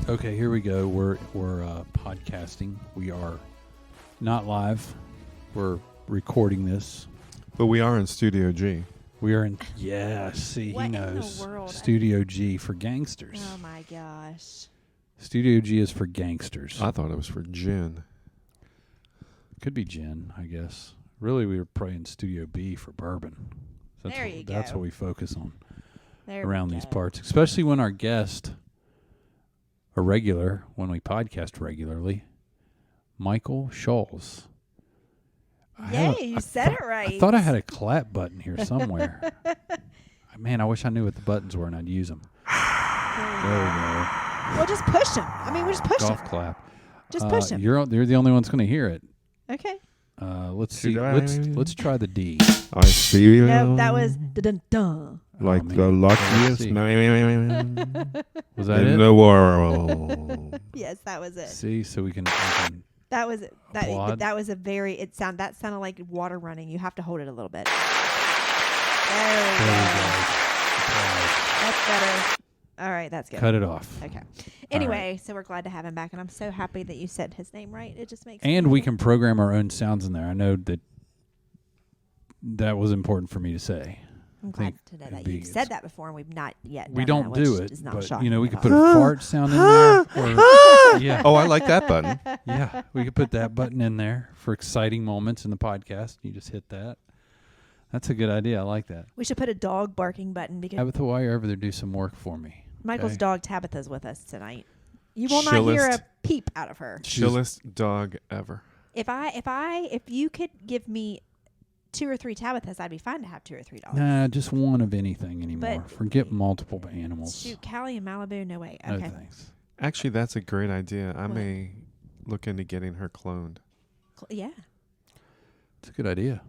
Okay, here we go. We're podcasting. We are not live. We're recording this. But we are in Studio G. We are in. Yeah, see, What he in the knows. world? Studio G for gangsters. Oh my gosh. Studio G is for gangsters. I thought it was for gin. Could be gin, I guess. Really, we were praying Studio B for bourbon. There you go. That's what we focus on There around we these go. parts, especially when our guest, a regular, when we podcast regularly, Mychal Schulz. Yay, you said it right. I thought I had a clap button here somewhere. Man, I wish I knew what the buttons were and I'd use them. There we go. Well, just push him. I mean, we just push Golf him. clap. Just push him. You're the only one's going to hear it. Okay. Let's see. Should I? Let's try the D. I feel No, that was dun-dun-dun. like man. the luckiest see. man Was that in it? the world. Yes, that was it. See, so we can That was it. Applaud. That was a very. That sounded like water running. You have to hold it a little bit. There we there we go. go. That's better. All right, that's good. Cut it off. Okay. Anyway, so we're glad to have him back, and I'm so happy that you said his name right. It just makes. And me we happy. can program our own sounds in there. I know that was important for me to say. I'm I glad think to know it'd that be- you've said that before, and we've not yet. We done don't that, do which it, is not but shocking we at could all. put a fart sound in there. Or, yeah, Oh, I like that button. yeah, we could put that button in there for exciting moments in the podcast. You just hit that. That's a good idea. I like that. We should put a dog barking button because Tabitha, while you're over there, do some work for me. Michael's okay? dog Tabitha's with us tonight. You will not hear a Chillest. peep out of her. Chillest dog ever. If you could give me 2 or 3 Tabithas, I'd be fine to have 2 or 3 dogs. Nah, just one of anything anymore. But- Forget multiple animals. Shoot, Callie in Malibu, no way. No Okay. thanks. Actually, that's a great idea. I What? may look into getting her cloned. Yeah. It's a good idea.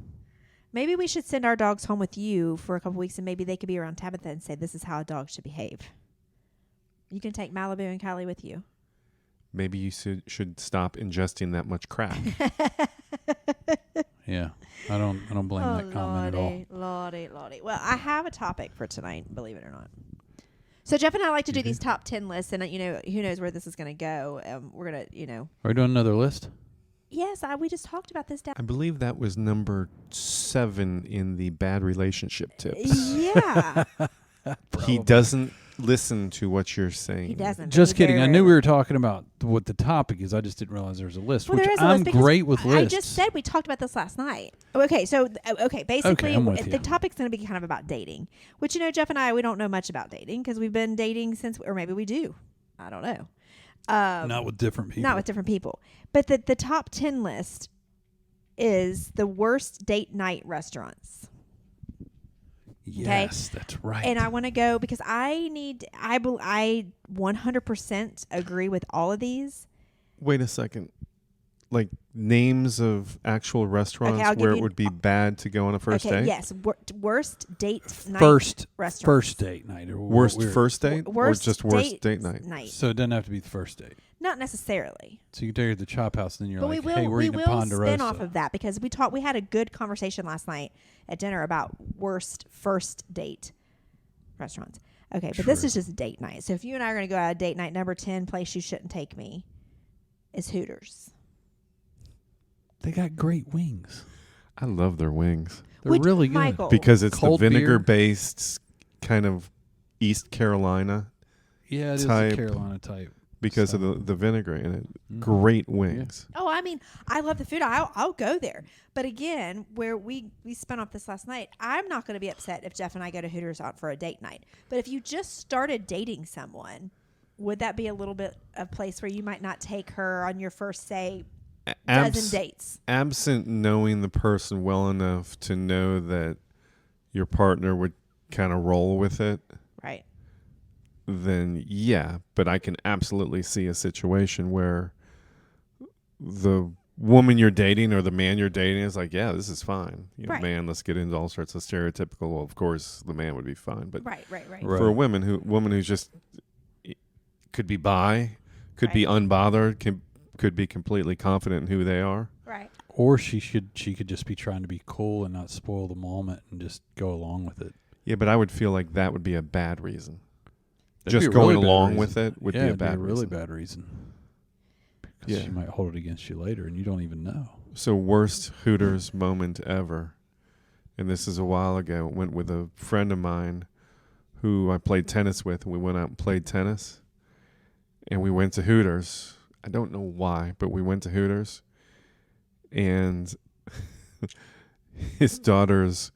Maybe we should send our dogs home with you for a couple weeks, and maybe they could be around Tabitha and say, this is how a dog should behave. You can take Malibu and Callie with you. Maybe you should stop ingesting that much crack. Yeah, I don't blame that comment at all. Lordy. Well, I have a topic for tonight, believe it or not. So Jeff and I like to do You these do? top 10 lists, and who knows where this is going to go. We're going to, Are we doing another list? Yes, we just talked about this down. I believe that was number 7 in the bad relationship tips. Yeah, He doesn't listen to what you're saying. he doesn't. but Just he kidding. very I knew we rarely- were talking about what the topic is. I just didn't realize there was a list, Well, which there is a I'm list because great with lists. I just said we talked about this last night. Okay, so basically, I'm with you. the topic's going to be kind of about dating, which Jeff and I we don't know much about dating because we've been dating since, or maybe we do. I don't know. Not with different people. Not with different people, but the top 10 list is the worst date night restaurants. Yes, that's right. And I want to go because I 100% agree with all of these. Wait a second. Like names of actual restaurants I'll give where it you- would be bad to go on a first Okay, date? yes, worst date night first restaurants. date night or Worst weird. first date Worst or just worst date night? So it doesn't have to be the first date. Not necessarily. So you can take her to the chop house, and then you're But like, we "Hey, will we're we eating a will Ponderosa." spin off of that because we had a good conversation last night at dinner about worst first date restaurants. Okay, but this True. is just date night. So if you and I are going to go out a date night, number 10 place you shouldn't take me is Hooters. They got great wings. I love their wings They're really good. Michael, because it's Cold the beer. vinegar-based kind of East Carolina Yeah, it is type. a Carolina type. because So- of the vinegar in it. Mhm. Great wings. Oh, I mean, I love the food. I'll go there. But again, where we spun off this last night, I'm not going to be upset if Jeff and I go to Hooters out for a date night. But if you just started dating someone, would that be a little bit of place where you might not take her on your first, say, dozen dates? Absent knowing the person well enough to know that your partner would kind of roll with it, Right. then yeah. But I can absolutely see a situation where the woman you're dating or the man you're dating is like, yeah, this is fine. Right. Man, let's get into all sorts of stereotypical. Well, of course, the man would be fine, but Right. Right. for a woman who's just could be bi, could be unbothered, could be completely confident in who they are. Right. Or she could just be trying to be cool and not spoil the moment and just go along with it. Yeah, but I would feel like that would be a bad reason. just be a going really bad along reason. with it would Yeah, be a it'd bad really reason. bad reason. Because Yeah. she might hold it against you later, and you don't even know. So worst Hooters moment ever, and this is a while ago. Went with a friend of mine who I played tennis with. We went out and played tennis, and we went to Hooters. I don't know why, but we went to Hooters, and his daughter's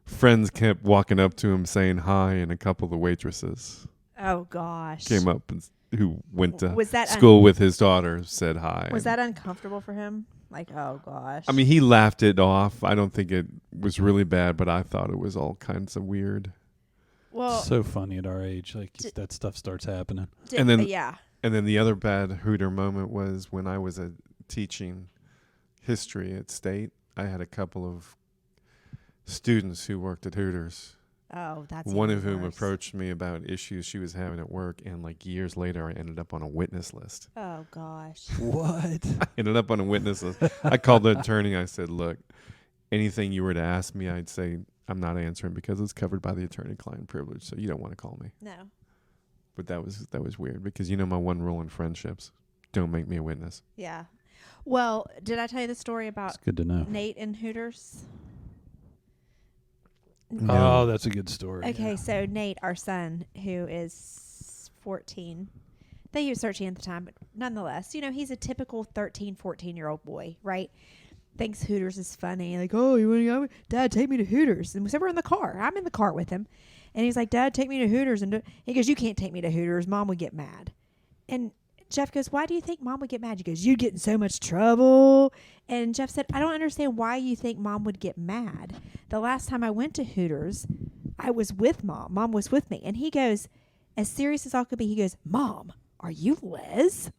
friends kept walking up to him saying hi, and a couple of the waitresses Oh gosh. came up and who went to Was that school with his daughter said hi. Was that uncomfortable for him? Like, oh gosh. I mean, he laughed it off. I don't think it was really bad, but I thought it was all kinds of weird. well, So funny at our age, like that stuff starts happening. and then- yeah. And then the other bad Hooter moment was when I was teaching history at State. I had a couple of students who worked at Hooters. Oh, that's One even of whom worse. approached me about issues she was having at work, and like years later, I ended up on a witness list. Oh gosh. What? I ended up on a witness list. I called the attorney. I said, "Look, anything you were to ask me, I'd say I'm not answering because it's covered by the attorney-client privilege. So you don't want to call me." No. But that was weird because you know my one rule in friendships: don't make me a witness. Yeah. Well, did I tell you the story It's about good to know. Nate and Hooters? Oh, that's a good story. Okay, yeah. so Nate, our son, who is 14, I think he was 13 at the time, but nonetheless, he's a typical 13, 14-year-old boy, right? Thinks Hooters is funny. Like, oh, you want to go? Dad, take me to Hooters. And so we're in the car. I'm in the car with him. And he's like, Dad, take me to Hooters. And he goes, you can't take me to Hooters. Mom would get mad. And Jeff goes, why do you think Mom would get mad? He goes, you'd get in so much trouble. And Jeff said, I don't understand why you think Mom would get mad. The last time I went to Hooters, I was with Mom. Mom was with me. And he goes, as serious as all could be, he goes, Mom, are you Les?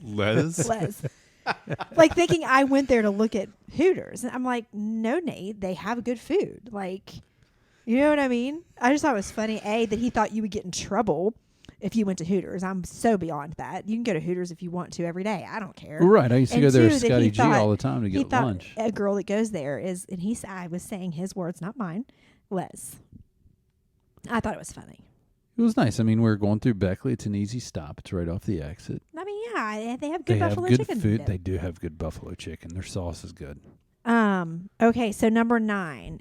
Les? Les. Like thinking I went there to look at Hooters. And I'm like, no, Nate, they have good food. Like, you know what I mean? I just thought it was funny, A, that he thought you would get in trouble if you went to Hooters. I'm so beyond that. You can go to Hooters if you want to every day. I don't care. Right. I used to And go there two, with that Scotty he G thought- all the time to He get thought lunch. a girl that goes there is, and I was saying his words, not mine, Les. I thought it was funny. It was nice. I mean, we were going through Beckley. It's an easy stop. It's right off the exit. I mean, yeah, they have good They have buffalo good chicken. food. dip. They do have good buffalo chicken. Their sauce is good. Okay, so number 9.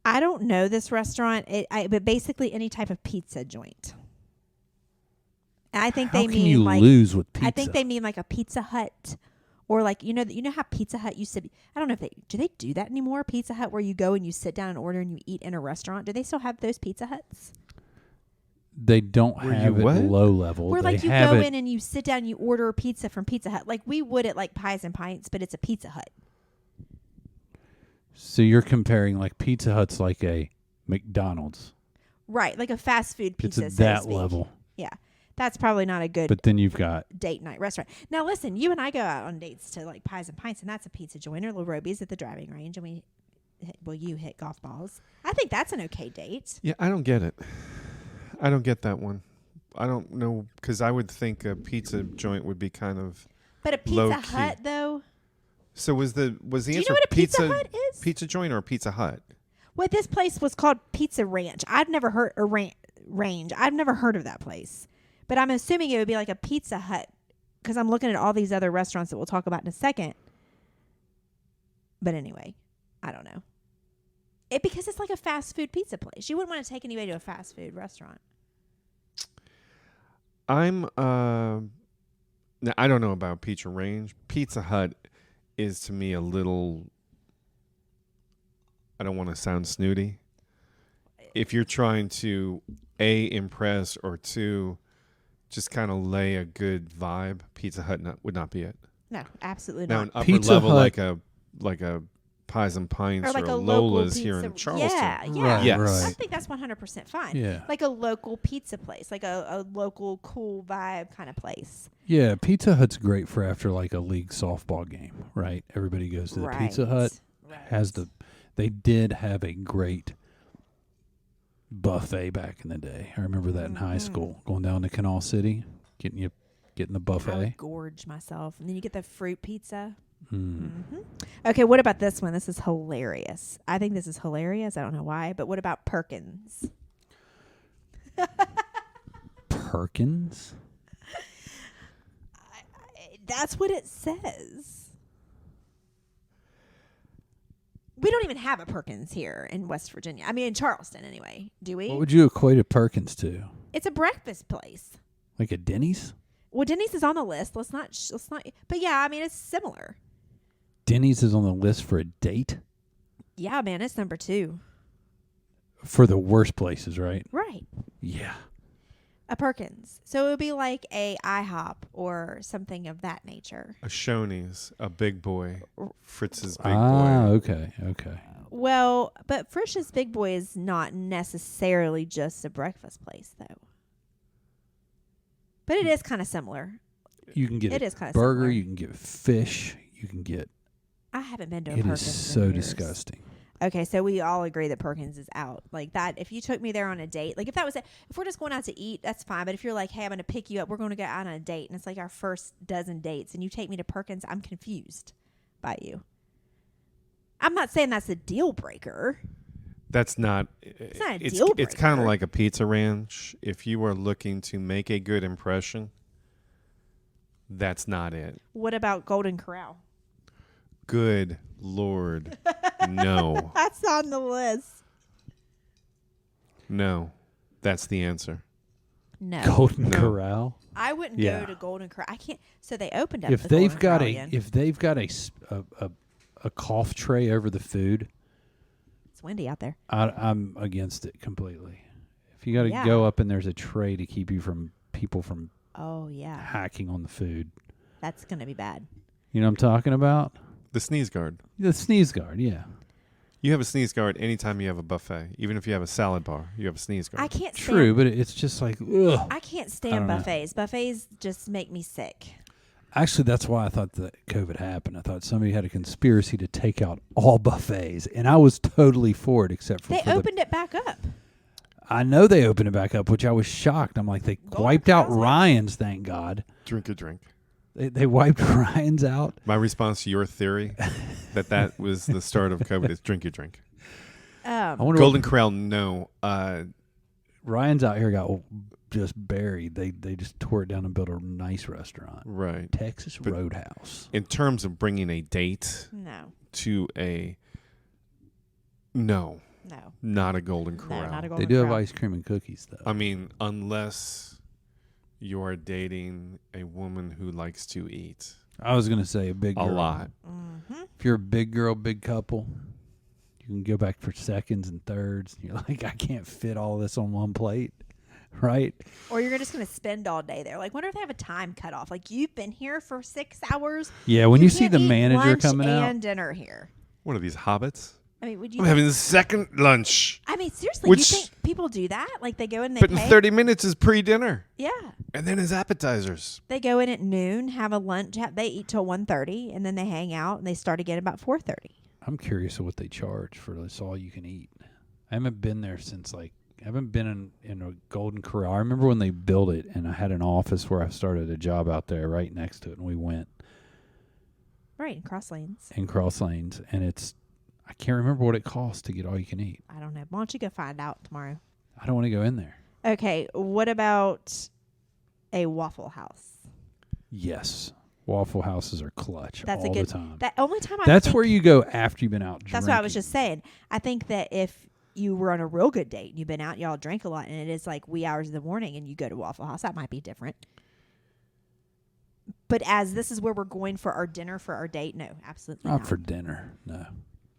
I don't know this restaurant, but basically any type of pizza joint. I think How they can mean you like lose with pizza? I think they mean like a Pizza Hut, or like you know how Pizza Hut used to be. I don't know if they do that anymore. Pizza Hut, where you go and you sit down and order and you eat in a restaurant. Do they still have those Pizza Huts? They don't Where have you it what? low level. Where they like you have go it, in and you sit down and you order a pizza from Pizza Hut, like we would at like Pies and Pints, but it's a Pizza Hut. So you're comparing like Pizza Hut's like a McDonald's. Right, like a fast food It's pizza. at so to that speak. level. Yeah, that's probably not a good But then you've got date night restaurant. Now listen, you and I go out on dates to like Pies and Pints, and that's a pizza joint, or Little Roby's at the driving range, and you hit golf balls. I think that's an okay date. Yeah, I don't get it. I don't get that one. I don't know, because I would think a pizza joint would be kind of. But a Low Pizza key. Hut, though. So was the Do you answer know what a Pizza pizza Hut is? pizza joint or Pizza Hut? Well, this place was called Pizza Ranch. I've never heard range. I've never heard of that place, but I'm assuming it would be like a Pizza Hut because I'm looking at all these other restaurants that we'll talk about in a second. But anyway, I don't know. Because it's like a fast food pizza place. You wouldn't want to take anybody to a fast food restaurant. Now, I don't know about Pizza Range. Pizza Hut is to me a little. I don't want to sound snooty. If you're trying to A, impress, or 2, just kind of lay a good vibe, Pizza Hut would not be it. No, absolutely Now, not. an upper Pizza level Hut- like a Pies and Pints Or like or a local Lola's pizza. here in Charleston. Yeah, yeah. Right, Yes. I right. think that's 100% fine. Yeah. Like a local pizza place, like a local cool vibe kind of place. Yeah, Pizza Hut's great for after like a league softball game, right? Everybody goes to the Pizza Hut. Right. They did have a great buffet back in the day. I remember that in high school, going down to Canal City, getting the I buffet. would gorge myself. And then you get the fruit pizza. Mm. Okay, what about this one? This is hilarious. I think this is hilarious. I don't know why, but what about Perkins? Perkins? That's what it says. We don't even have a Perkins here in West Virginia. I mean, in Charleston, anyway. Do we? What would you equate a Perkins to? It's a breakfast place. Like a Denny's? Well, Denny's is on the list. Let's not. But yeah, I mean, it's similar. Denny's is on the list for a date? Yeah, man, it's number 2. For the worst places, right? Right. Yeah. A Perkins. So it would be like a IHOP or something of that nature. A Shoney's, a Big Boy, Fritz's Big Ah, Boy. okay. Well, but Frisch's Big Boy is not necessarily just a breakfast place, though. But it is kind of similar. You can get It a is kind of burger, similar. you can get fish, you can get... I haven't been to a It Perkins is in so years. disgusting. Okay, so we all agree that Perkins is out. Like that, if you took me there on a date, like if we're just going out to eat, that's fine. But if you're like, hey, I'm going to pick you up, we're going to go out on a date, and it's like our first dozen dates, and you take me to Perkins, I'm confused by you. I'm not saying that's a deal breaker. That's not. It's not a deal It's kind of breaker. like a Pizza Ranch. If you are looking to make a good impression, that's not it. What about Golden Corral? Good Lord, no, That's on the list. no, that's the answer. No, Golden No. Corral? I wouldn't Yeah. go to Golden Corral. I can't. So they opened up. If the they've Golden got Corral a again. if they've got a cloth tray over the food, It's windy out there. I'm against it completely. If you got to Yeah. go up and there's a tray to keep you from people from Oh yeah, hacking on the food, that's gonna be bad. you know what I'm talking about? The sneeze guard. The sneeze guard, yeah. You have a sneeze guard anytime you have a buffet. Even if you have a salad bar, you have a sneeze guard. I can't. True, stand, but it's just like, ugh. I can't I stand don't know. buffets. Buffets just make me sick. Actually, that's why I thought that COVID happened. I thought somebody had a conspiracy to take out all buffets, and I was totally for it, except for They for opened it back up. I know they opened it back up, which I was shocked. I'm like, they Golden wiped out Corral's like- Ryan's, thank God. Drink a drink. They wiped Ryan's out. My response to your theory that was the start of COVID is drink your drink. I wonder Golden what Corral, no. Ryan's out here got just buried. They just tore it down and built a nice restaurant. Right. Texas But- Roadhouse. In terms of bringing a date No, to a no, no, not a Golden Corral. no, not a They Golden do have Corral. ice cream and cookies, though. I mean, unless you are dating a woman who likes to eat I was going to say a big a girl. lot. Mm-hmm. If you're a big girl, big couple, you can go back for seconds and thirds. You're like, I can't fit all this on one plate, right? Or you're just gonna spend all day there. Like, wonder if they have a time cutoff. Like, you've been here for 6 hours. Yeah, when you see can't the eat manager lunch coming out. and dinner here. What are these hobbits? I mean, would you? I'm having the second lunch. I mean, seriously, Which- you think people do that? Like, they go in and they But in pay? 30 minutes is pre-dinner. Yeah, And then his appetizers. they go in at noon, have a lunch. They eat till 1:30, and then they hang out and they start again about 4:30. I'm curious of what they charge for this all you can eat. I haven't been there since I haven't been in a Golden Corral. I remember when they built it, and I had an office where I started a job out there right next to it, and we went Right, in cross lanes. in Cross Lanes, and I can't remember what it costs to get all you can eat. I don't know. Why don't you go find out tomorrow? I don't want to go in there. Okay, what about a Waffle House? Yes, Waffle Houses are clutch That's all a good. the time. That only time I. That's think, where you go after you've been out drinking. That's what I was just saying. I think that if you were on a real good date and you've been out, y'all drink a lot, and it is like wee hours in the morning, and you go to Waffle House, that might be different. But as this is where we're going for our dinner for our date, no, absolutely Not not. for dinner, no.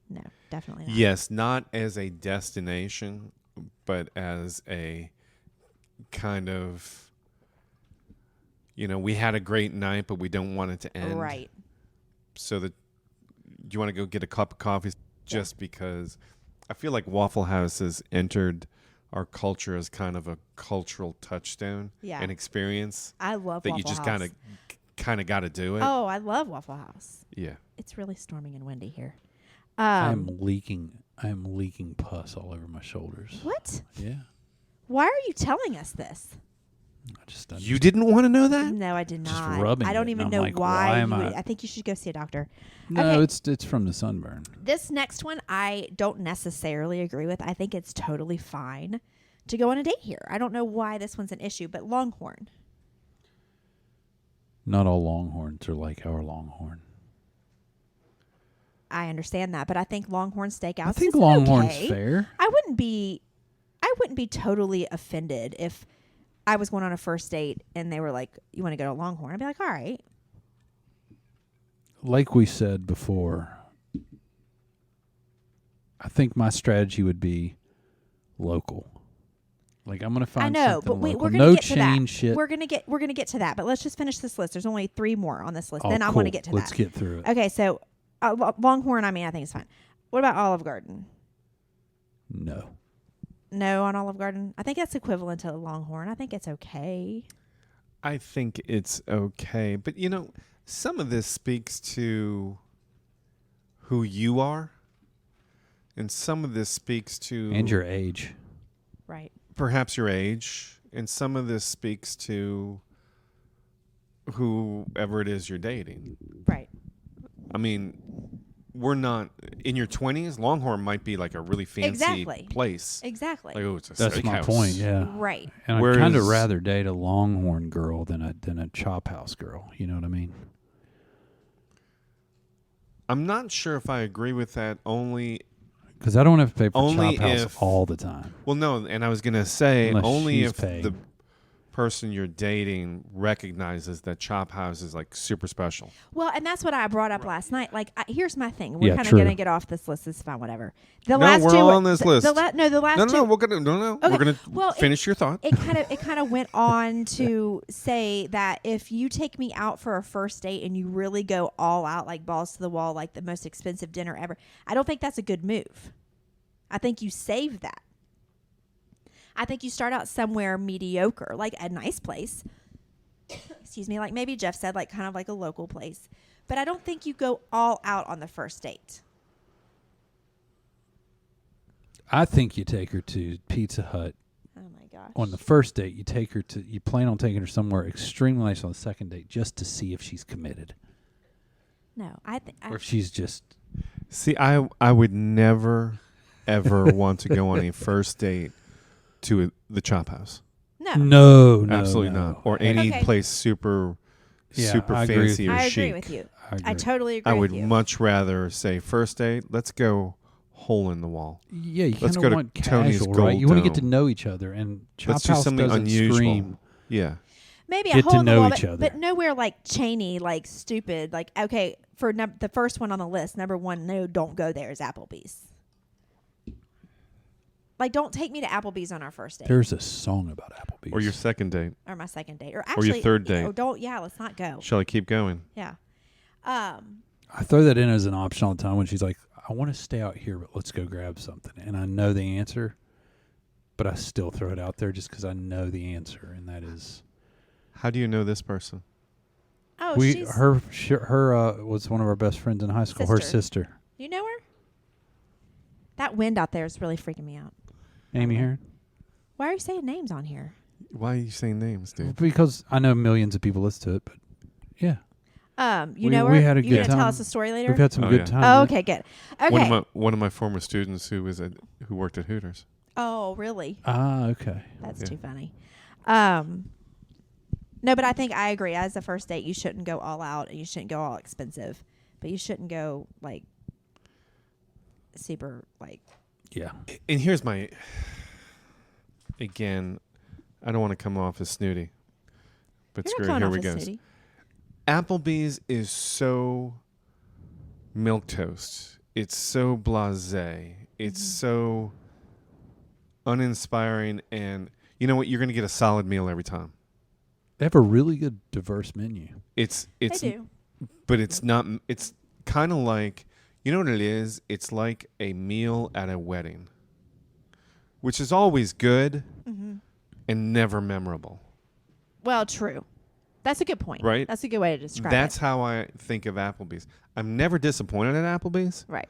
No, definitely not. Yes, not as a destination, but as a kind of, we had a great night, but we don't want it to end. Right. So that you want to go get a cup of coffee just because I feel like Waffle House has entered our culture as kind of a cultural touchstone Yeah. and experience I love that Waffle you just House. kind of got to do it. Oh, I love Waffle House. Yeah. It's really storming and windy here. I am leaking pus all over my shoulders. What? Yeah. Why are you telling us this? I'm You didn't want to know that? No, I did Just not. rubbing I don't it, even and know I'm like, why. why am you would, I- I think you should go see a doctor. No, Okay. it's from the sunburn. This next one, I don't necessarily agree with. I think it's totally fine to go on a date here. I don't know why this one's an issue, but Longhorn. Not all Longhorns are like our Longhorn. I understand that, but I think Longhorn Steakhouse. I think is Longhorn's okay. fair. I wouldn't be totally offended if I was going on a first date and they were like, "You want to go to Longhorn?" I'd be like, "All right." Like we said before, I think my strategy would be local. Like I'm gonna find I know, something but local. we're gonna No get to chain that. shit. We're gonna get to that, but let's just finish this list. There's only 3 more on this list. Oh, then I cool. want to get to Let's that. get through it. Okay, so Longhorn. I mean, I think it's fine. What about Olive Garden? No. No on Olive Garden. I think that's equivalent to Longhorn. I think it's okay. I think it's okay. But, some of this speaks to who you are. And some of this speaks to... And your age. Right. Perhaps your age. And some of this speaks to whoever it is you're dating. Right. I mean, we're not... In your 20s, Longhorn might be like a really fancy place. Exactly. Like, it's a That's my steakhouse. point, yeah. Right. And I'd Whereas- kind of rather date a Longhorn girl than a Chop House girl. You know what I mean? I'm not sure if I agree with that only... Because I don't have to pay for Only Chop House if- all the time. Well, no, and I was going to say Unless only she's if paying. the person you're dating recognizes that Chop House is like super special. Well, and that's what I brought up last night. Like, here's my thing. We're Yeah, kind of true. going to get off this list. It's fine, whatever. The No, last we're two all were- on this the list. last No, two. we're gonna Okay, we're gonna well, finish your thought. It kind of went on to say that if you take me out for a first date and you really go all out, like balls to the wall, like the most expensive dinner ever, I don't think that's a good move. I think you save that. I think you start out somewhere mediocre, like a nice place. Excuse me, like maybe Jeff said, like kind of like a local place. But I don't think you go all out on the first date. I think you take her to Pizza Hut Oh my gosh. on the first date. You plan on taking her somewhere extremely nice on the second date just to see if she's committed. No, Or if she's just... See, I would never ever want to go on a first date to the Chop House. no. No, Absolutely no. not. Or any Okay. place super Yeah, super I agree with fancy you. or I chic. agree with you. I I agree. totally agree I with would you. much rather say first date, let's go hole in the wall. Yeah, you Let's kind go of to want Tony's casual, right? Gold You want to get to Dome. know each other, and Chop Let's do House something doesn't unusual. scream. Yeah. Maybe Get a hole to in the know wall, each other. but nowhere like Cheney, like stupid. Like, okay, for the first one on the list, number 1, no, don't go there is Applebee's. Like, don't take me to Applebee's on our first date. There's a song about Applebee's. Or your second date. Or my second date. Or Or your actually, third date. Let's not go. Shall I keep going? Yeah. I throw that in as an option all the time when she's like, I want to stay out here, but let's go grab something. And I know the answer, but I still throw it out there just because I know the answer, and that is... How do you know this person? Oh, she's... Her was one of our best friends in high school. Her Sister. sister. You know her? That wind out there is really freaking me out. Amy Heron? Why are you saying names on here? Why are you saying names, dude? Because I know millions of people listen to it, but yeah. You We- know her? we had a You good gonna tell time. us a story later? We've had some Oh, good yeah. times. Oh, okay, good. Okay. One of my former students who worked at Hooters. Oh, really? Okay. That's Yeah. too funny. No, but I think I agree. As a first date, you shouldn't go all out and you shouldn't go all expensive, but you shouldn't go like super like. Yeah. And here's my... Again, I don't want to come off as snooty. But You're screw not it, coming here off we as go. snooty. Applebee's is so milquetoast. It's so blasé. It's so uninspiring, and you know what? You're going to get a solid meal every time. They have a really good diverse menu. It's They do. but it's not. It's kind of like, you know what it is? It's like a meal at a wedding, which is always good and never memorable. Well, true. That's a good point. Right? That's a good way to describe That's it. how I think of Applebee's. I'm never disappointed at Applebee's, Right.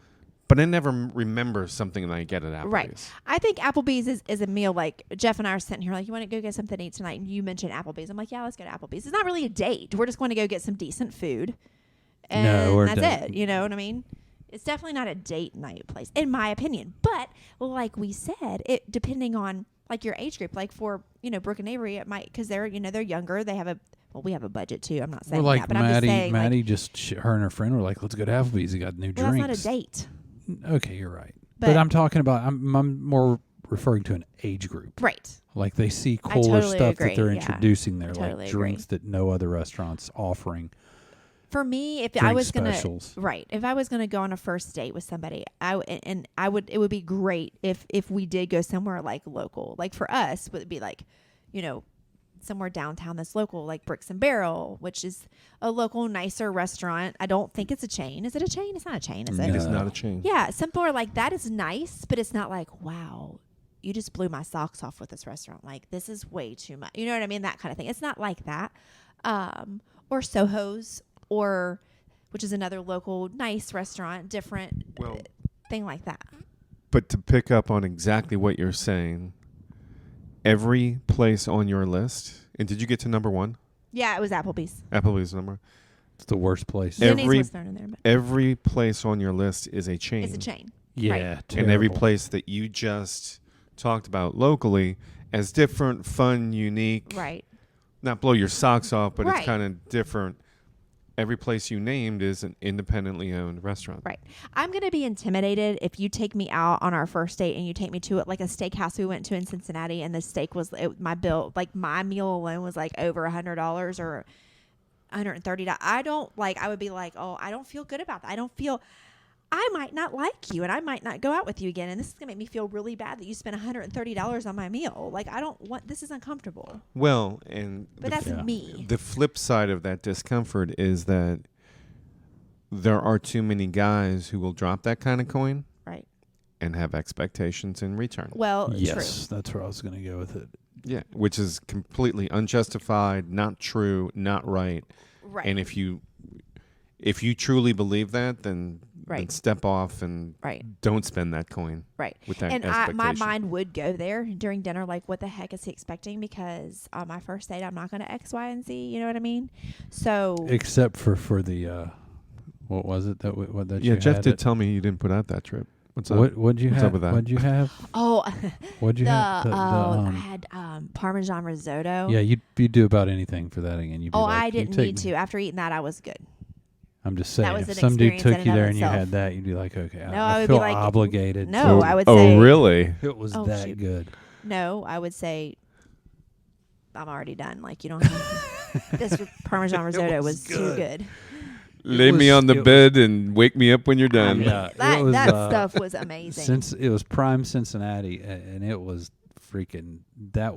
but I never remember something that I get at Applebee's. Right. I think Applebee's is a meal like Jeff and I are sitting here like, you want to go get something to eat tonight? And you mentioned Applebee's. I'm like, yeah, let's go to Applebee's. It's not really a date. We're just going to go get some decent food. And No, we're that's done. it. You know what I mean? It's definitely not a date night place, in my opinion. But like we said, it depending on like your age group, like for, Brooke and Avery, it might, because they're, they're younger. They have we have a budget too. I'm not saying Well, like that, but I'm just saying, Maddie her and her friend were like, let's go to Applebee's. He got new well, drinks. that's not a date. Okay, you're right. But I'm talking about, I'm more referring to an age group. Right. Like they see cooler totally stuff agree, that they're yeah. introducing there, Totally like agree. drinks that no other restaurant's offering. For me, if Drink I was gonna specials. if I was gonna go on a first date with somebody, it would be great if we did go somewhere like local. Like for us, would be like, somewhere downtown that's local, like Bricks and Barrel, which is a local nicer restaurant. I don't think it's a chain. Is it a chain? It's not a chain, is it? It is No. not a chain. Yeah, somewhere like that is nice, but it's not like, wow, you just blew my socks off with this restaurant. Like, this is way too much. You know what I mean? That kind of thing. It's not like that. Or Soho's, which is another local nice restaurant, different Well- thing like that. But to pick up on exactly what you're saying, every place on your list, and did you get to number 1? Yeah, it was Applebee's. Applebee's number. It's the worst place. Every- Denny's was thrown in there, but Every place on your list is a chain. it's a chain. Yeah, Right. And every terrible. place that you just talked about locally as different, fun, unique, Right. not blow your socks off, but Right. it's kind of different. Every place you named is an independently owned restaurant. Right. I'm going to be intimidated if you take me out on our first date and you take me to like a steakhouse we went to in Cincinnati, and the steak was my bill, like my meal alone was like over $100 or $130. I would be like, oh, I don't feel good about that. I might not like you and I might not go out with you again. And this is going to make me feel really bad that you spent $130 on my meal. Like, this is uncomfortable. Well, and But that's me. the flip side of that discomfort is that there are too many guys who will drop that kind of coin Right. and have expectations in return. Well, Yes, that's where I was going to go with it. Yeah, which is completely unjustified, not true, not right. true. Right. And if you truly believe that, then Right. step off and Right. don't spend that coin Right. with that And expectation. my mind would go there during dinner, like, what the heck is he expecting? Because on my first date, I'm not going to X, Y, and Z. You know what I mean? So Except for the, what was it that Yeah, you Jeff had did it? tell me you didn't put out that trip. What's up? What'd you What's have? up with that? What'd you have? What'd you have? I had Parmesan risotto. Yeah, you do about anything for that again. You'd be like, I "You didn't take need me." to. After eating that, I was good. I'm just saying, was if an some dude experience took in you and of there and you itself. had that, you'd be like, okay, No, I I would be feel like, obligated. no, I would say- Oh, really? It was Oh, that shoot. good. No, I would say I'm already done. Like, you don't have this Parmesan risotto was too good. Lay me was- on the it bed and wake me up when you're done. Yeah, That it was, stuff was amazing. Since it was prime Cincinnati, and it was freaking. That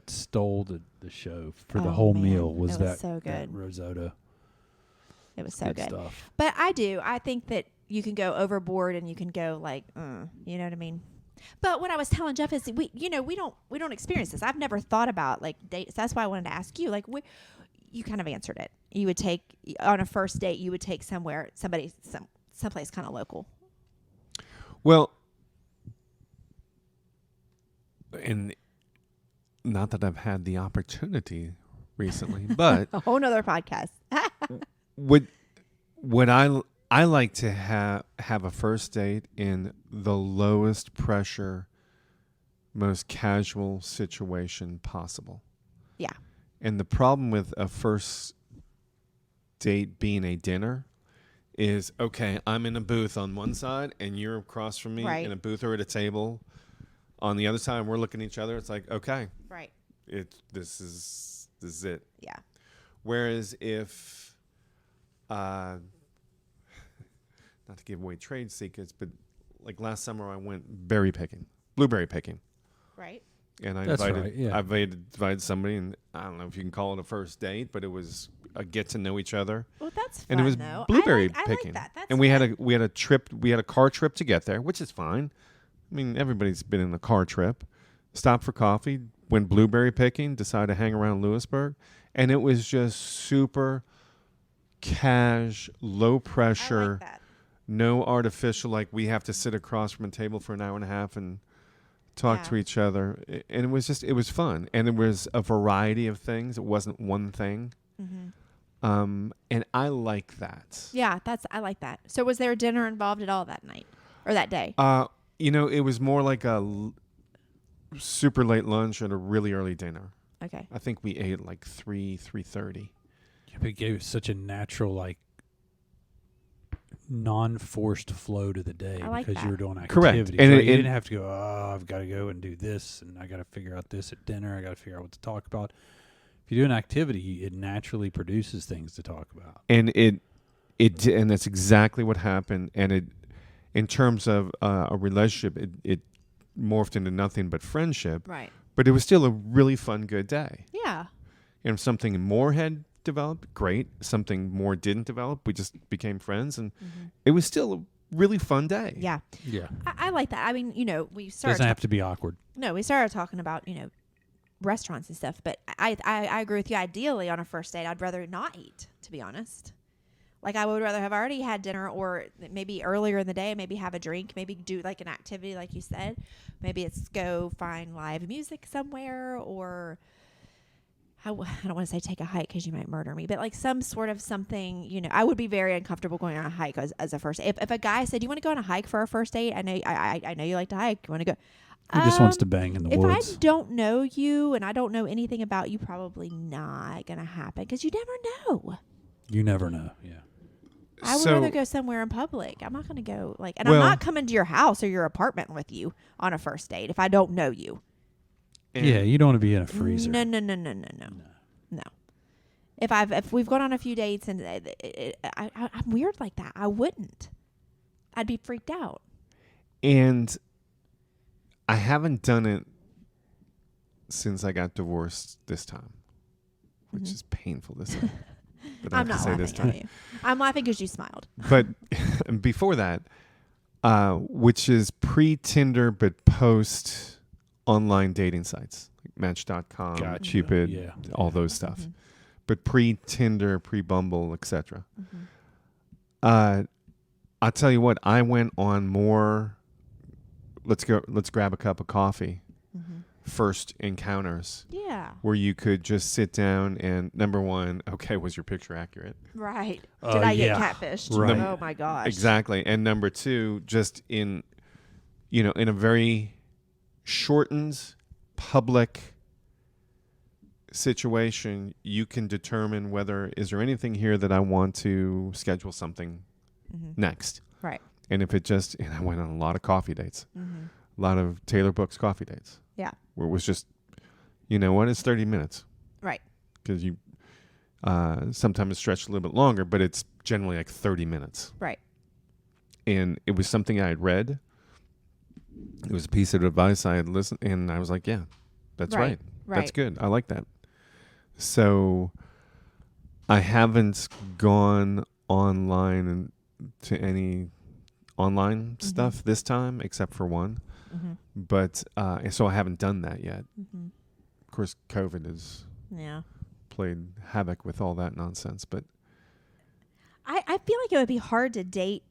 stole the show for the Oh, whole man. meal. It Was was that so that good. risotto? It was so good. Stuff. But I think that you can go overboard and you can go like, you know what I mean? But what I was telling Jeff is we don't experience this. I've never thought about like dates. That's why I wanted to ask you. Like, you kind of answered it. You would take on a first date. You would take someplace kind of local. Well, and not that I've had the opportunity recently, but A whole nother podcast. would I like to have a first date in the lowest pressure, most casual situation possible. Yeah. And the problem with a first date being a dinner is, okay, I'm in a booth on one side and you're across from me Right. in a booth or at a table on the other side, and we're looking at each other. It's like, okay, Right. this is it. Yeah. Whereas if, not to give away trade secrets, but like last summer I went blueberry picking. Right. And I That's invited, right, yeah. I invited somebody, and I don't know if you can call it a first date, but it was a get to know each other. Well, that's fun. And it was though. blueberry I like picking. that. That's and we fun. had a car trip to get there, which is fine. I mean, everybody's been in a car trip. Stopped for coffee, went blueberry picking, decided to hang around Lewisburg, and it was just super cash, low I pressure, like that. no artificial, like we have to sit across from a table for an hour and a half and talk Yeah. to each other. And it was fun. And there was a variety of things. It wasn't one thing. Mm-hmm. And I like that. Yeah, I like that. So was there a dinner involved at all that night or that day? It was more like super late lunch and a really early dinner. Okay. I think we ate like 3:30. It gave such a natural, like, non-forced flow to the day I like because that. you were doing Correct. activities. And right? it- You it- didn't have to go, oh, I've got to go and do this, and I got to figure out this at dinner. I got to figure out what to talk about. If you do an activity, it naturally produces things to talk about. And and that's exactly what happened. And it, in terms of a relationship, it morphed into nothing but friendship. Right. But it was still a really fun, good day. Yeah. And if something more had developed, great. Something more didn't develop, we just became friends, and it was still a really fun day. Yeah. Yeah. I like that. I mean, we started. Doesn't have to be awkward. No, we started talking about restaurants and stuff, but I agree with you. Ideally, on a first date, I'd rather not eat. To be honest, like I would rather have already had dinner, or maybe earlier in the day, maybe have a drink, maybe do like an activity, like you said. Maybe it's go find live music somewhere, or I don't want to say take a hike because you might murder me, but like some sort of something. I would be very uncomfortable going on a hike as a first. If a guy said, "Do you want to go on a hike for our first date?" I know you like to hike. You want to go? He just wants to bang in the If woods. I don't know you and I don't know anything about you, probably not gonna happen because you never know. You never know. Yeah. I would So- rather go somewhere in public. I'm not gonna go and Well- I'm not coming to your house or your apartment with you on a first date if I don't know you. And Yeah, you don't want to be in a freezer. No. If we've gone on a few dates and I'm weird like that, I wouldn't. I'd be freaked out. And I haven't done it since I got divorced this time, which is painful to say. But I I'm have not to say this laughing time. at you. I'm laughing because you smiled. But before that, which is pre-Tinder but post online dating sites like Match.com, Gotcha. Cupid, Yeah. all those stuff. But pre-Tinder, pre-Bumble, etc. I'll tell you what, I went on more let's grab a cup of coffee first encounters Yeah. where you could just sit down and, number one, okay, was your picture accurate? Right. Oh, Did I get yeah. catfished? Right. Oh my gosh. Exactly. And number two, just in a very shortened public situation, you can determine whether, is there anything here that I want to schedule something next? Right. And if it just, and I went on a lot of coffee dates, a lot of Taylor Books coffee dates, Yeah. where it was just, you know what, it's 30 minutes. Right. Because you, sometimes it's stretched a little bit longer, but it's generally like 30 minutes. Right. And it was something I had read. It was a piece of advice I had listened, and I was like, yeah, that's right. Right. That's good. I like that. So I haven't gone online and to any online stuff this time, except for one. But so I haven't done that yet. Of course, COVID has Yeah. played havoc with all that nonsense. But I feel like it would be hard to date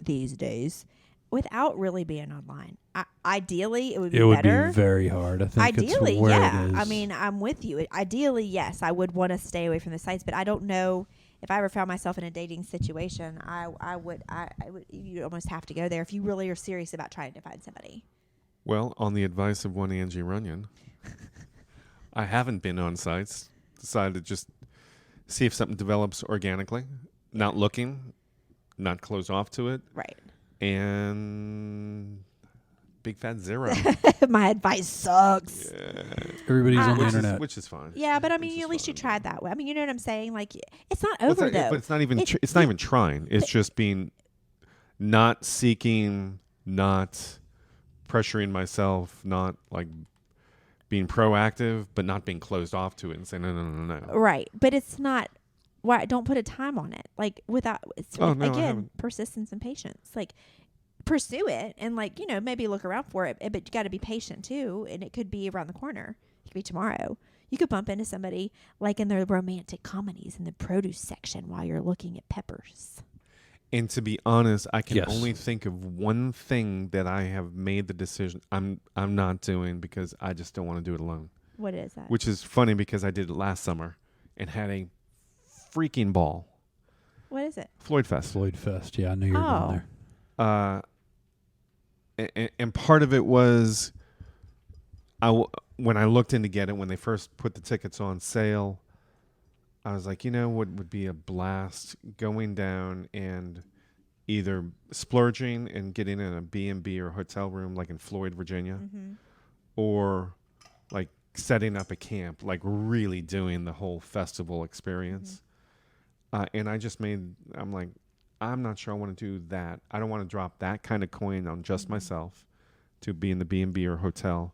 these days without really being online. Ideally, it would be It would better. be very hard. I think Ideally, it's where yeah. it is. I mean, I'm with you. Ideally, yes, I would want to stay away from the sites, but I don't know if I ever found myself in a dating situation. I would. You almost have to go there if you really are serious about trying to find somebody. well, on the advice of one Angie Runyon, I haven't been on sites. Decided to just see if something develops organically, not looking, not close off to it, Right. and big fat zero. My advice sucks. Everybody's on the which internet. which is fine. Yeah, but I Which mean, is at least you fine. tried that way. I mean, you know what I'm saying? Like, it's not Well, over though. but it's not even. It- It's not even trying. It's just being, not seeking, not pressuring myself, not like being proactive, but not being closed off to it and saying no. Right, but it's not. Why don't put a time on it? Like without it's Oh, no, I again haven't. persistence and patience. Like pursue it and like maybe look around for it, but you got to be patient too. And it could be around the corner. It could be tomorrow. You could bump into somebody like in the romantic comedies in the produce section while you're looking at peppers. And to be honest, I can Yes. only think of one thing that I have made the decision I'm not doing because I just don't want to do it alone. What is that? Which is funny because I did it last summer and had a freaking ball. What is it? Floyd Fest. Floyd Fest. Yeah, I knew you were Oh. going there. And part of it was when I looked in to get it, when they first put the tickets on sale, I was like, you know what would be a blast? Going down and either splurging and getting in a B&B or hotel room like in Floyd, Virginia, or like setting up a camp, like really doing the whole festival experience. And I'm like, I'm not sure I want to do that. I don't want to drop that kind of coin on just myself to be in the B&B or hotel.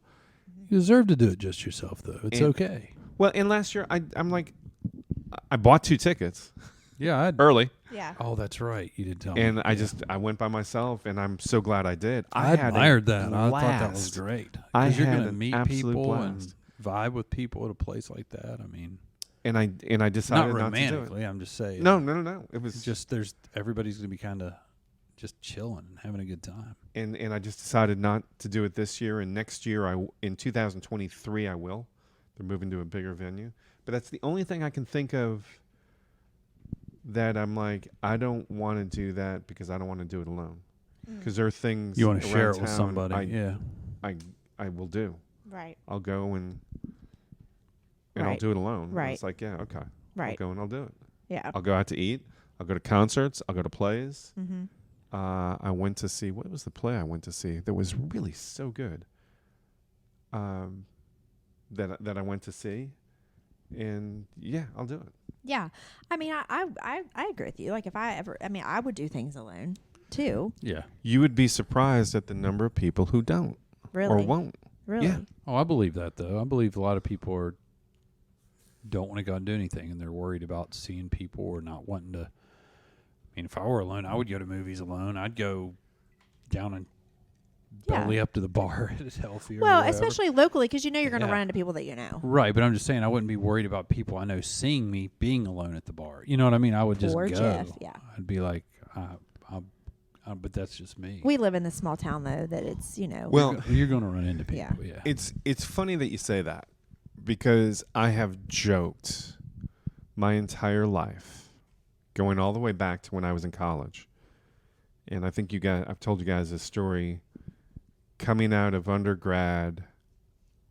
You deserve to do it just yourself, though. It's okay. Well, and last year I'm like, I bought 2 tickets. Yeah, early. Yeah. Oh, that's right. You did tell me. And I went by myself, and I'm so glad I did. I admired that. I thought that was great. Because you're going to meet people blast. and vibe with people at a place like that. I mean, and I decided not not to do romantically. it. I'm just saying. No. It was just everybody's going to be kind of just chilling and having a good time. And I just decided not to do it this year. And next year, in 2023, I will. They're moving to a bigger venue. But that's the only thing I can think of that I'm like, I don't want to do that because I don't want to do it alone. Because there are things you want to share it with town somebody. I will do. Right. I'll go and I'll do it alone. Right. And it's like, yeah, okay. Right. I'll go and I'll do it. Yeah. I'll go out to eat. I'll go to concerts. I'll go to plays. I went to see, what was the play I went to see that was really so good that I went to see? And yeah, I'll do it. Yeah. I mean, I agree with you. Like if I would do things alone too. Yeah. You would be surprised at the number of people who don't Really? or won't. Really? Yeah. Oh, I believe that, though. I believe a lot of people don't want to go and do anything, and they're worried about seeing people or not wanting to. I mean, if I were alone, I would go to movies alone. I'd go down and belly up to the bar at Healthy. Well, especially locally, because you're going to Yeah. run into people that you know. Right, but I'm just saying I wouldn't be worried about people I know seeing me being alone at the bar. You know what I mean? I would just Poor go. Jeff, yeah. I'd be like, but that's just me. We live in this small town, though, that it's, Well, you're going to run into people. Yeah. It's funny that you say that because I have joked my entire life, going all the way back to when I was in college. And I think I've told you guys this story. Coming out of undergrad,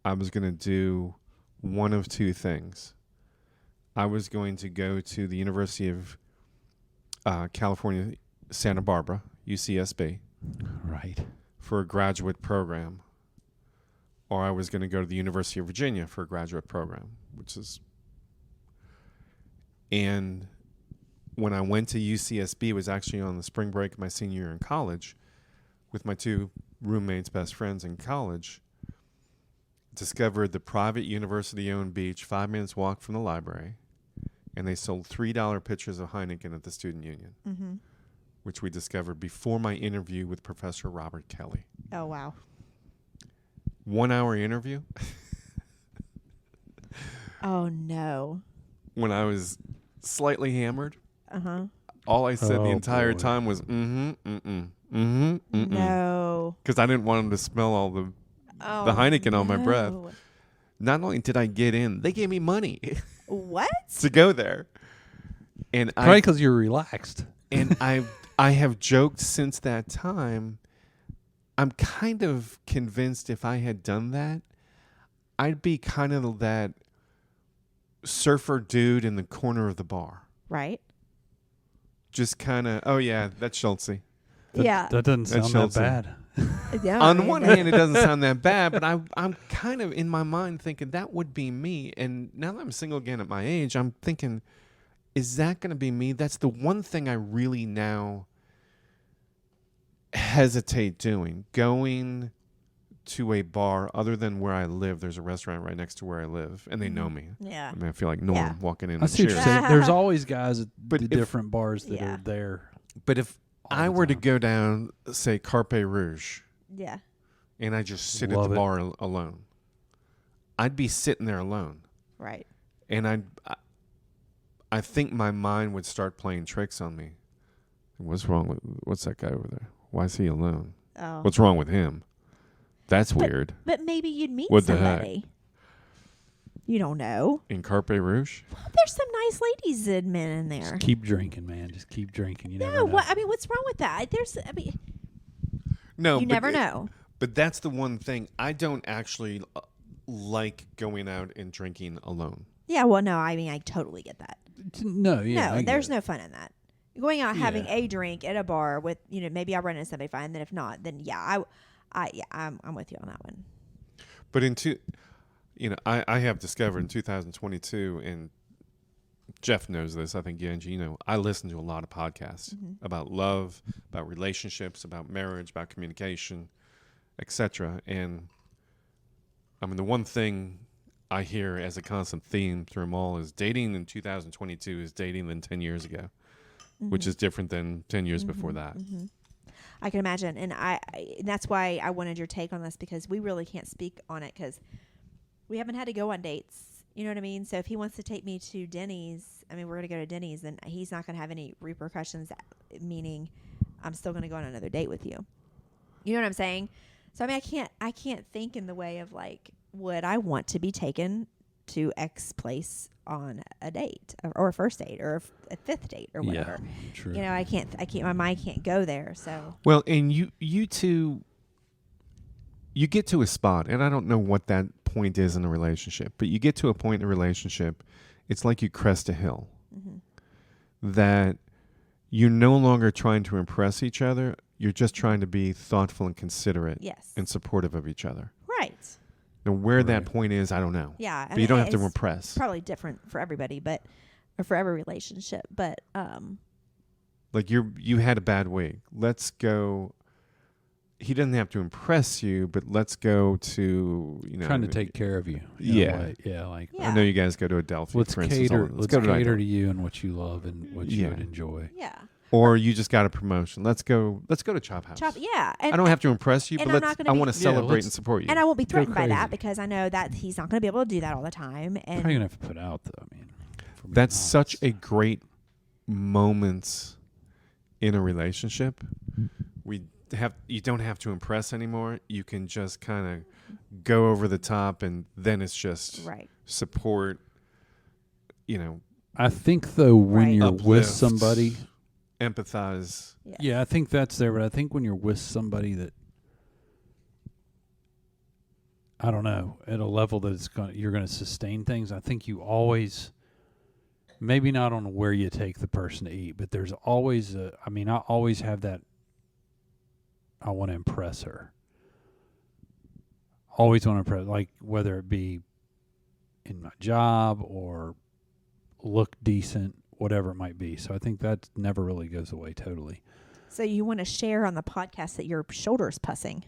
I was going to do one of 2 things. I was going to go to the University of California, Santa Barbara, UCSB. Right. For a graduate program. Or I was going to go to the University of Virginia for a graduate program, and when I went to UCSB, it was actually on the spring break of my senior year in college with my 2 roommates, best friends in college, discovered the private university-owned beach 5 minutes walk from the library, and they sold $3 pitchers of Heineken at the student union, which we discovered before my interview with Professor Robert Kelly. Oh, wow. 1 hour interview. Oh, no. When I was slightly hammered, Uh-huh. all I said the entire boy. time was No. because I didn't want them to smell all the Heineken on my breath. no. Not only did I get in, they gave me money What? to go there, and Probably because you're relaxed. I have joked since that time. I'm kind of convinced if I had done that, I'd be kind of that surfer dude in the corner of the bar. Right? Just kind of, oh yeah, that's Schultzy. Yeah. That doesn't sound that Chelsea. bad. Yeah, On the I one mean, hand, it doesn't sound that bad, but I'm kind of in my mind thinking that would be me. And now that I'm single again at my age, I'm thinking, is that going to be me? That's the one thing I really now hesitate doing. Going to a bar other than where I live. There's a restaurant right next to where I live, and they know me. Yeah. I mean, I feel like Norm Yeah. walking in. I and see what you're cheers. saying. There's always guys at But the if- different bars that Yeah. are there. But if all I the were to time. go down, say Carpe Rouge, Yeah. and I just sit Love at the it. bar alone, I'd be sitting there alone. Right. And I think my mind would start playing tricks on me. What's that guy over there? Why is he alone? Oh. What's wrong with him? That's weird. But maybe you'd meet What the heck? somebody. You don't know. In Carpe Rouge? Well, there's some nice ladies and men in there. Just keep drinking, man. Just keep drinking. You never No, know. what? I mean, what's wrong with that? No, you but never know. But that's the one thing. I don't actually like going out and drinking alone. Yeah, well, no, I mean, I totally get that. No, yeah. No, there's no fun in that. Going out having Yeah. a drink at a bar with, maybe I'll run into somebody fine. Then if not, then yeah, I'm with you on that one. But I have discovered in 2022, and Jeff knows this, I think, Angie, I listen to a lot of podcasts about love, about relationships, about marriage, about communication, etc. And I mean, the one thing I hear as a constant theme through them all is dating in 2022 is dating than 10 years ago, which is different than 10 years before that. I can imagine. And that's why I wanted your take on this, because we really can't speak on it because we haven't had to go on dates. You know what I mean? So if he wants to take me to Denny's, we're going to go to Denny's, then he's not going to have any repercussions, meaning I'm still going to go on another date with you. You know what I'm saying? So, I can't think in the way of like, would I want to be taken to X place on a date or a first date or a fifth date or whatever? Yeah, true. I can't, my mind can't go there. So, Well, and you two, you get to a spot, and I don't know what that point is in a relationship, but you get to a point in a relationship, it's like you crest a hill, that you're no longer trying to impress each other. You're just trying to be thoughtful and considerate yes. and supportive of each other. Right. And where that Right. point is, I don't know. Yeah. But you don't have to it's impress. probably different for everybody, or for every relationship. But, Like you had a bad week. Let's go. He doesn't have to impress you, but let's go to, Trying to take care of you. Yeah. Yeah, like Yeah. I know you guys go to Adelphi, let's for instance. cater. or Let's go to cater Adelphi. to you and what you love and what you Yeah. would enjoy. yeah. Or you just got a promotion. Let's go to Chop House. Yeah. And, I don't have to impress you, and but I'm not gonna I be- want to Yeah, celebrate let's- and support you. and I won't be Go threatened by that crazy. because I know that he's not going to be able to do that all the time. And Probably gonna have to put out though. if we're being That's such honest. a great moment in a relationship. You don't have to impress anymore. You can just kind of go over the top, and then it's just right. support. I think though when Right. you're Uplift, with somebody, empathize. Yes. yeah, I think that's there. But I think when you're with somebody that, I don't know, at a level that you're going to sustain things. I think you always, maybe not on where you take the person to eat, but there's always I always have that. I want to impress her. Always want to impress, like whether it be in my job or look decent, whatever it might be. So I think that never really goes away totally. So you want to share on the podcast that your shoulder's pussing?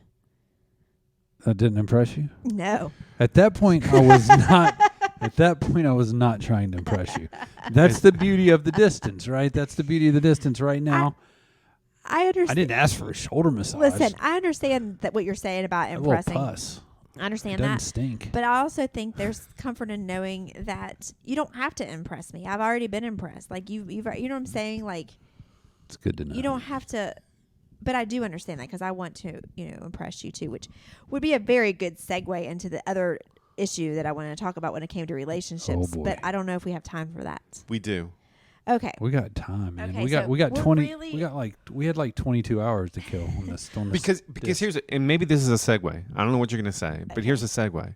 That didn't impress you? No. At that point, I was not. At that point, I was not trying to impress you. That's the beauty of the distance, right? That's the beauty of the distance right now. I understand. I didn't ask for a shoulder massage. Listen, I understand that what you're saying about a little impressing. pus. I It understand doesn't that. stink. But I also think there's comfort in knowing that you don't have to impress me. I've already been impressed. Like you know what I'm saying? Like It's good to know. you don't have to. But I do understand that because I want to, impress you too, which would be a very good segue into the other issue that I wanted to talk about when it came to relationships. Oh, boy. But I don't know if we have time for that. We do. Okay. We got time, man. Okay, we got so we got we're 20. really- We had like 22 hours to kill on this. Because here's and maybe this is a segue. I don't know what you're going to say, but Okay. here's a segue.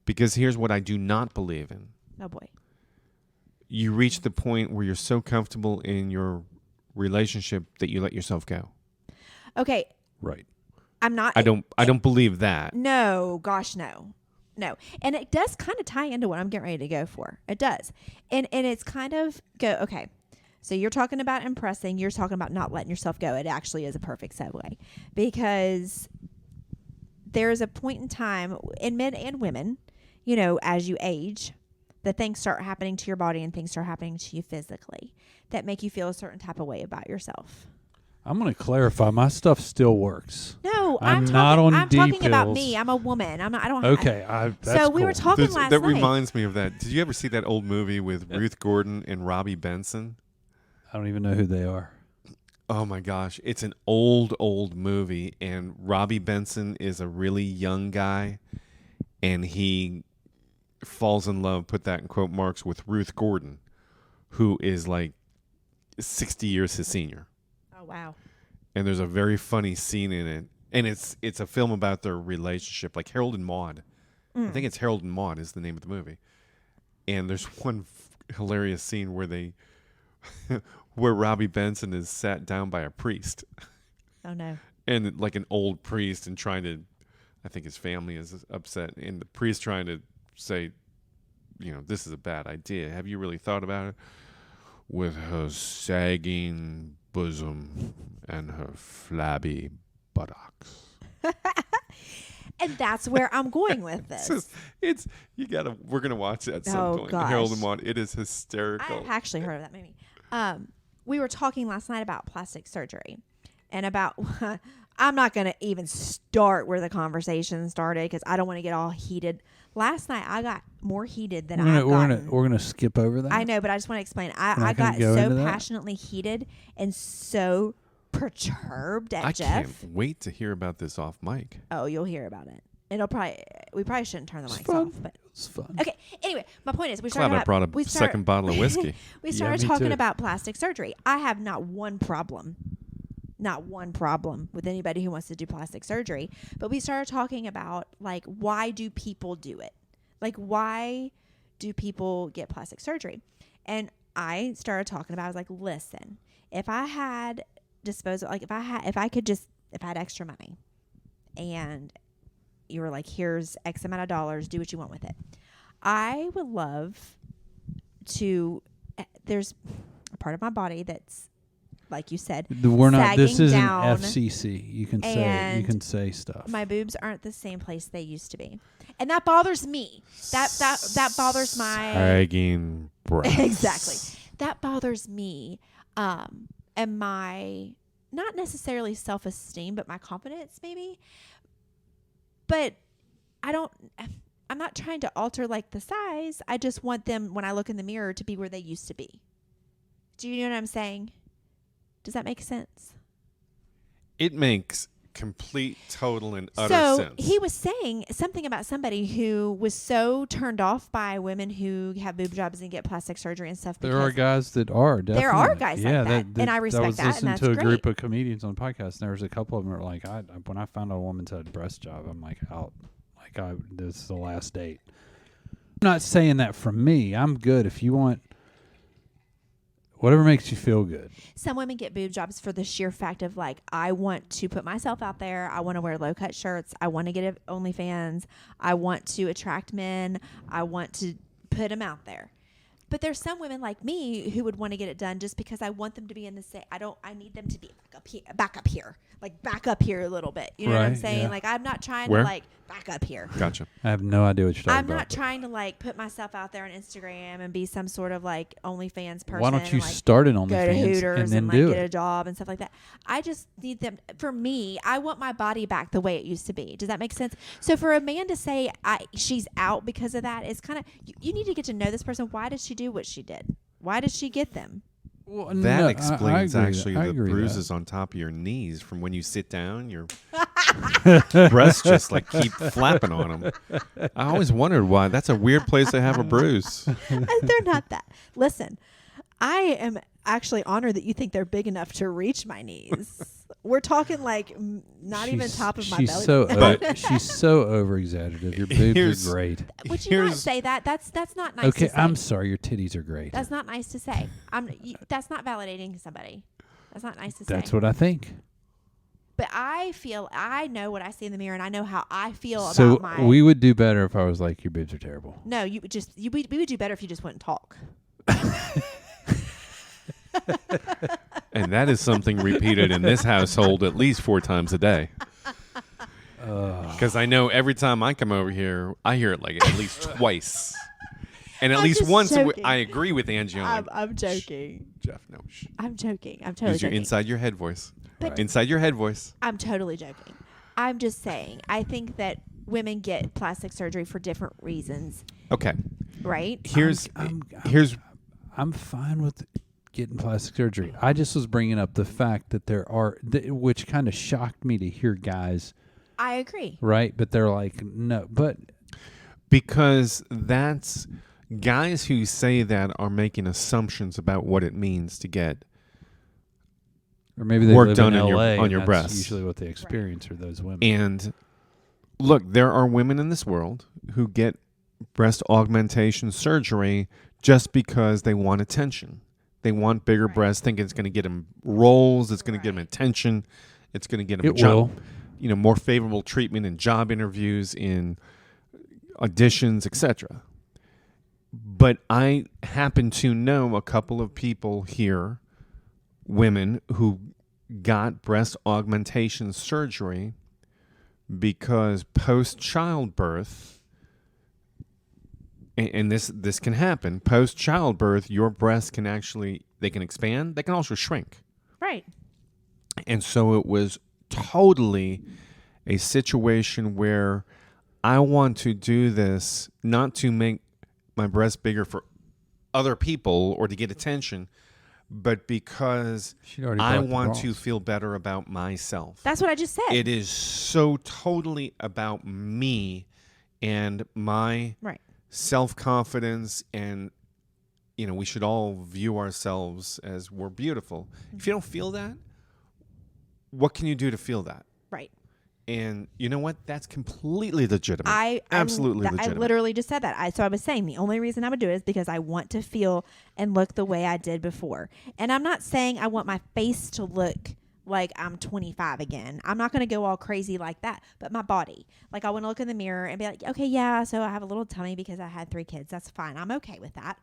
Because here's what I do not believe in. Oh boy. You reach the point where you're so comfortable in your relationship that you let yourself go. Okay. right. I'm not. I don't believe that. No, gosh, no. No. And it does kind of tie into what I'm getting ready to go for. It does. And it's kind of okay. So you're talking about impressing, you're talking about not letting yourself go. It actually is a perfect segue because there's a point in time in men and women, as you age, that things start happening to your body and things start happening to you physically that make you feel a certain type of way about yourself. I'm going to clarify. My stuff still works. No, I'm not on I'm talking about D-pills. me. I'm a woman. I don't. Okay. That's So we were cool. talking last That night. reminds me of that. Did you ever see that old movie with Ruth Gordon and Robbie Benson? I don't even know who they are. Oh my gosh, it's an old movie, and Robbie Benson is a really young guy, and he falls in love, put that in quote marks, with Ruth Gordon, who is like 60 years his senior. Oh wow. And there's a very funny scene in it, and it's a film about their relationship, like Harold and Maude I think it's Harold and Maude is the name of the movie. And there's one hilarious scene where where Robbie Benson is sat down by a priest. Oh no. And like an old priest, and I think his family is upset, and the priest trying to say, this is a bad idea. Have you really thought about it? With her sagging bosom and her flabby buttocks. And that's where I'm going with this. We're gonna watch it at some Oh, point. gosh. Harold and Maude. It is hysterical. I've actually heard of that movie. We were talking last night about plastic surgery and about, I'm not going to even start where the conversation started because I don't want to get all heated. Last night I got more heated than I've gotten. We're gonna skip over that. I know, but I just want to explain. I not got gonna go so into that? passionately heated and so perturbed at I Jeff. can't wait to hear about this off mic. Oh, you'll hear about it. We probably shouldn't turn the It's mics fun. off, but It's fun. okay. Anyway, my point is we Glad started. I brought a second bottle of whiskey. We Yeah, started me talking too. about plastic surgery. I have not one problem with anybody who wants to do plastic surgery. But we started talking about like, why do people do it? Like, why do people get plastic surgery? And I started talking about, I was like, listen, if I had if I had extra money and you were like, here's X amount of dollars, do what you want with it. I would love to, there's a part of my body that's, like you said, We're not. This sagging isn't down, FCC. You can say. You and can say stuff. my boobs aren't the same place they used to be. And that bothers me. That bothers my Sagging breasts. exactly. That bothers me. And my, not necessarily self-esteem, but my confidence maybe. But I'm not trying to alter like the size. I just want them, when I look in the mirror, to be where they used to be. Do you know what I'm saying? Does that make sense? It makes complete, total, and utter So sense. he was saying something about somebody who was so turned off by women who have boob jobs and get plastic surgery and stuff. There are guys that are. Definitely. There are guys like yeah, that, and I respect I was that, and listening that's to a group great. of comedians on the podcast, and there was a couple of them that were like, when I found out a woman's had a breast job, I'm like, out. Like, this is the last date. I'm not saying that from me. I'm good. If you want whatever makes you feel good. Some women get boob jobs for the sheer fact of like, I want to put myself out there. I want to wear low cut shirts. I want to get OnlyFans. I want to attract men. I want to put them out there. But there's some women like me who would want to get it done just because I want them to be in the same. I need them to be back up here, like back up here a little bit. You know what I'm Right, saying? yeah. Like, I'm not trying Where? to like back up here. Gotcha. I have no idea what you're talking I'm about. not trying to like put myself out there on Instagram and be some sort of like OnlyFans person. Why don't you and, like, start it go to OnlyFans Hooters and then like do get it? a job and stuff like that. I just need them. For me, I want my body back the way it used to be. Does that make sense? So for a man to say she's out because of that, it's kind of you need to get to know this person. Why did she do what she did? Why did she get them? Well, That no, explains I agree actually I the agree with bruises that. on top of your knees from when you sit down. Your breasts just like keep flapping on them. I always wondered why. That's a weird place to have a bruise. They're not that. Listen, I am actually honored that you think they're big enough to reach my knees. We're talking like not even top of my belly. She's so over exaggerative. Your boobs are great. Would you not say that? That's not nice Okay, to say. I'm sorry. Your titties are great. That's not nice to say. That's not validating somebody. That's not nice to say. That's what I think. But I know what I see in the mirror, and I know how I feel So about my. we would do better if I was like, your boobs are terrible. No, we would do better if you just wouldn't talk. And that is something repeated in this household at least 4 times a day. Because I know every time I come over here, I hear it like at least twice. And at I'm least just once, joking. I agree with Angie on I'm joking. Jeff, no. Shh. I'm joking. I'm totally Use your joking. inside your head voice. But- Inside your head voice. I'm totally joking. I'm just saying. I think that women get plastic surgery for different reasons, Okay. right? I'm fine with getting plastic surgery. I just was bringing up the fact that there are, which kind of shocked me to hear guys, I agree. right? But they're like, no, but Because that's guys who say that are making assumptions about what it means to get. or maybe they Work live done in on your- LA, on and your that's breasts. usually what they experience are those women. And look, there are women in this world who get breast augmentation surgery just because they want attention. They want bigger breasts, thinking it's going to get them roles, it's going to get them attention, it's going to get them It will. more favorable treatment in job interviews, in auditions, etc. But I happen to know a couple of people here, women who got breast augmentation surgery because post-childbirth, and this can happen, post-childbirth, your breasts can actually, they can expand, they can also shrink. Right. And so it was totally a situation where I want to do this not to make my breasts bigger for other people or to get attention, but because I want to feel better about myself. That's what I just said. It is so totally about me and my self-confidence, and we should all view ourselves as we're beautiful. Mm-hmm. If you don't feel that, what can you do to feel that? Right. And you know what? That's completely legitimate. Absolutely legitimate. I literally just said that. So I was saying the only reason I would do it is because I want to feel and look the way I did before. And I'm not saying I want my face to look like I'm 25 again. I'm not going to go all crazy like that. But my body, like I want to look in the mirror and be like, okay, yeah, so I have a little tummy because I had 3 kids. That's fine. I'm okay with that.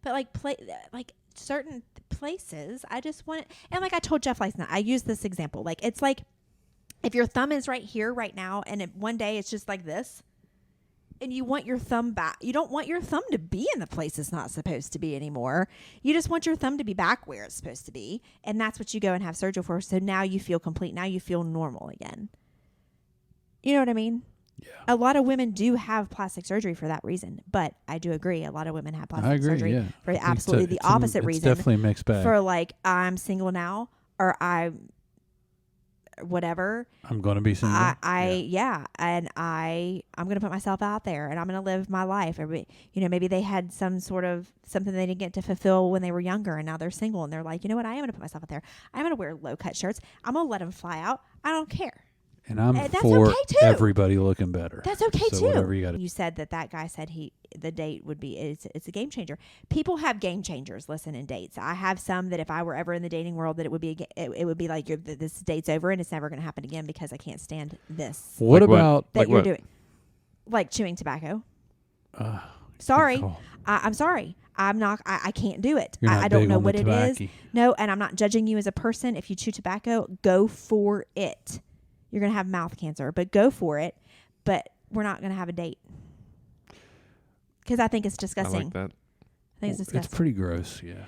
But like certain places, I just want, and like I told Jeff last night, I used this example. Like it's like if your thumb is right here right now, and one day it's just like this, and you want your thumb back. You don't want your thumb to be in the place it's not supposed to be anymore. You just want your thumb to be back where it's supposed to be. And that's what you go and have surgery for. So now you feel complete. Now you feel normal again. You know what I mean? Yeah. A lot of women do have plastic surgery for that reason. But I do agree. A lot of women have plastic surgery for absolutely the opposite reason. It's definitely a mixed bag. For like, I'm single now, or I'm whatever. I'm going to be single. And I'm going to put myself out there, and I'm going to live my life. Or, maybe they had some sort of something they didn't get to fulfill when they were younger, and now they're single, and they're like, you know what? I am going to put myself out there. I'm going to wear low cut shirts. I'm going to let them fly out. I don't care. And I'm for everybody looking better. That's okay so too. Whatever you said that guy said the date would be it's a game changer. People have game changers. Listen, in dates, I have some that if I were ever in the dating world, that it would be like this date's over and it's never going to happen again because I can't stand this. What about that you're doing? Like chewing tobacco. Sorry, I'm sorry. I'm not. I can't do it. I don't know what it is. No, and I'm not judging you as a person. If you chew tobacco, go for it. You're going to have mouth cancer, but go for it. But we're not going to have a date. Because I think it's disgusting. I like that. I think it's disgusting. It's pretty gross, yeah.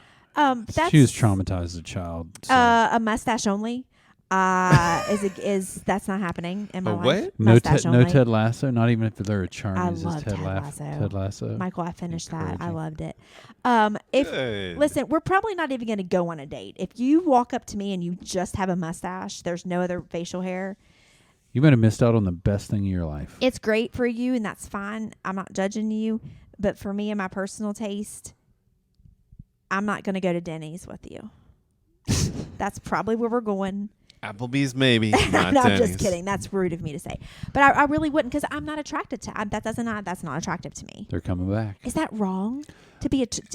She was traumatized as a child. So. A mustache only is that's not happening in my life. What? No Ted Lasso, not even if they're a charm. I It's love just Ted Lasso. Mychal, I finished that. I Encouraging. loved it. Good. Listen, we're probably not even going to go on a date. If you walk up to me and you just have a mustache, there's no other facial hair. You might have missed out on the best thing in your life. It's great for you, and that's fine. I'm not judging you. But for me and my personal taste, I'm not going to go to Denny's with you. That's probably where we're going. Applebee's maybe. Not No, I'm Denny's. just kidding. That's rude of me to say. But I really wouldn't, because I'm not attracted to that's not attractive to me. They're coming back. Is that wrong?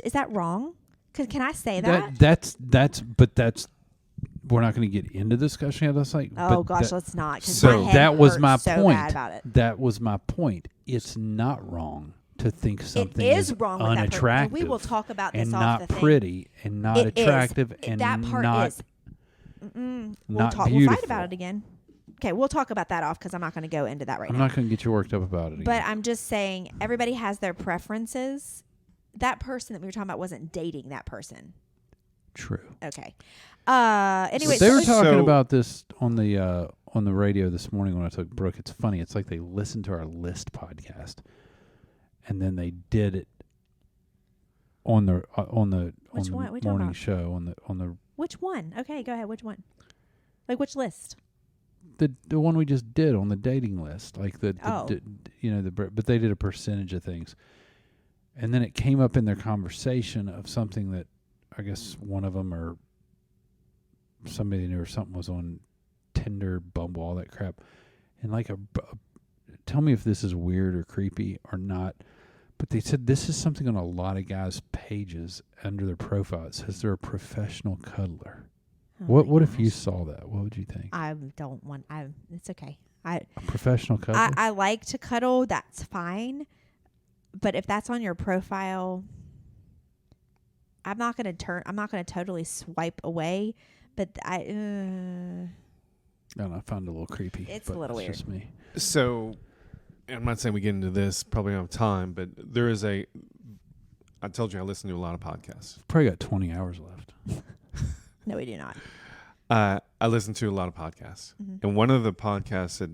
Is that wrong? Can I say that? That's we're not going to get into discussion of this. Let's not. So my head that was hurts my so point. bad about it. That was my point. It's not wrong to think something It is wrong with unattractive. that person. We will talk about this and off not the thing. pretty and not It attractive is. and that part not is. not We'll beautiful. fight about it again. Okay, we'll talk about that off because I'm not going to go into that right now. I'm not going to get you worked up about it again. But I'm just saying everybody has their preferences. That person that we were talking about wasn't dating that person. True. Okay. Anyway, They were talking So- about this on the radio this morning when I took Brooke. It's funny. It's like they listened to our list podcast, and then they did it on the Which one? What are you talking morning about? show on the Which one? Okay, go ahead. Which one? Like which list? the one we just did on the dating list, like but they did a percentage of things, and then it came up in their conversation of something that I guess one of them or somebody knew or something was on Tinder, Bumble, all that crap, and like tell me if this is weird or creepy or not. But they said this is something on a lot of guys' pages under their profile. It says they're a professional cuddler. Oh What my if you gosh. saw that? What would you think? I don't want. It's okay. A professional cuddler? I like to cuddle. That's fine. But if that's on your profile, I'm not gonna totally swipe away. But I don't know. I found it a little creepy. It's but a little it's weird. Just me. So, I'm not saying we get into this, probably don't have time, but there is I told you I listen to a lot of podcasts. Probably got 20 hours left. No, we do not. I listen to a lot of podcasts. And one of the podcasts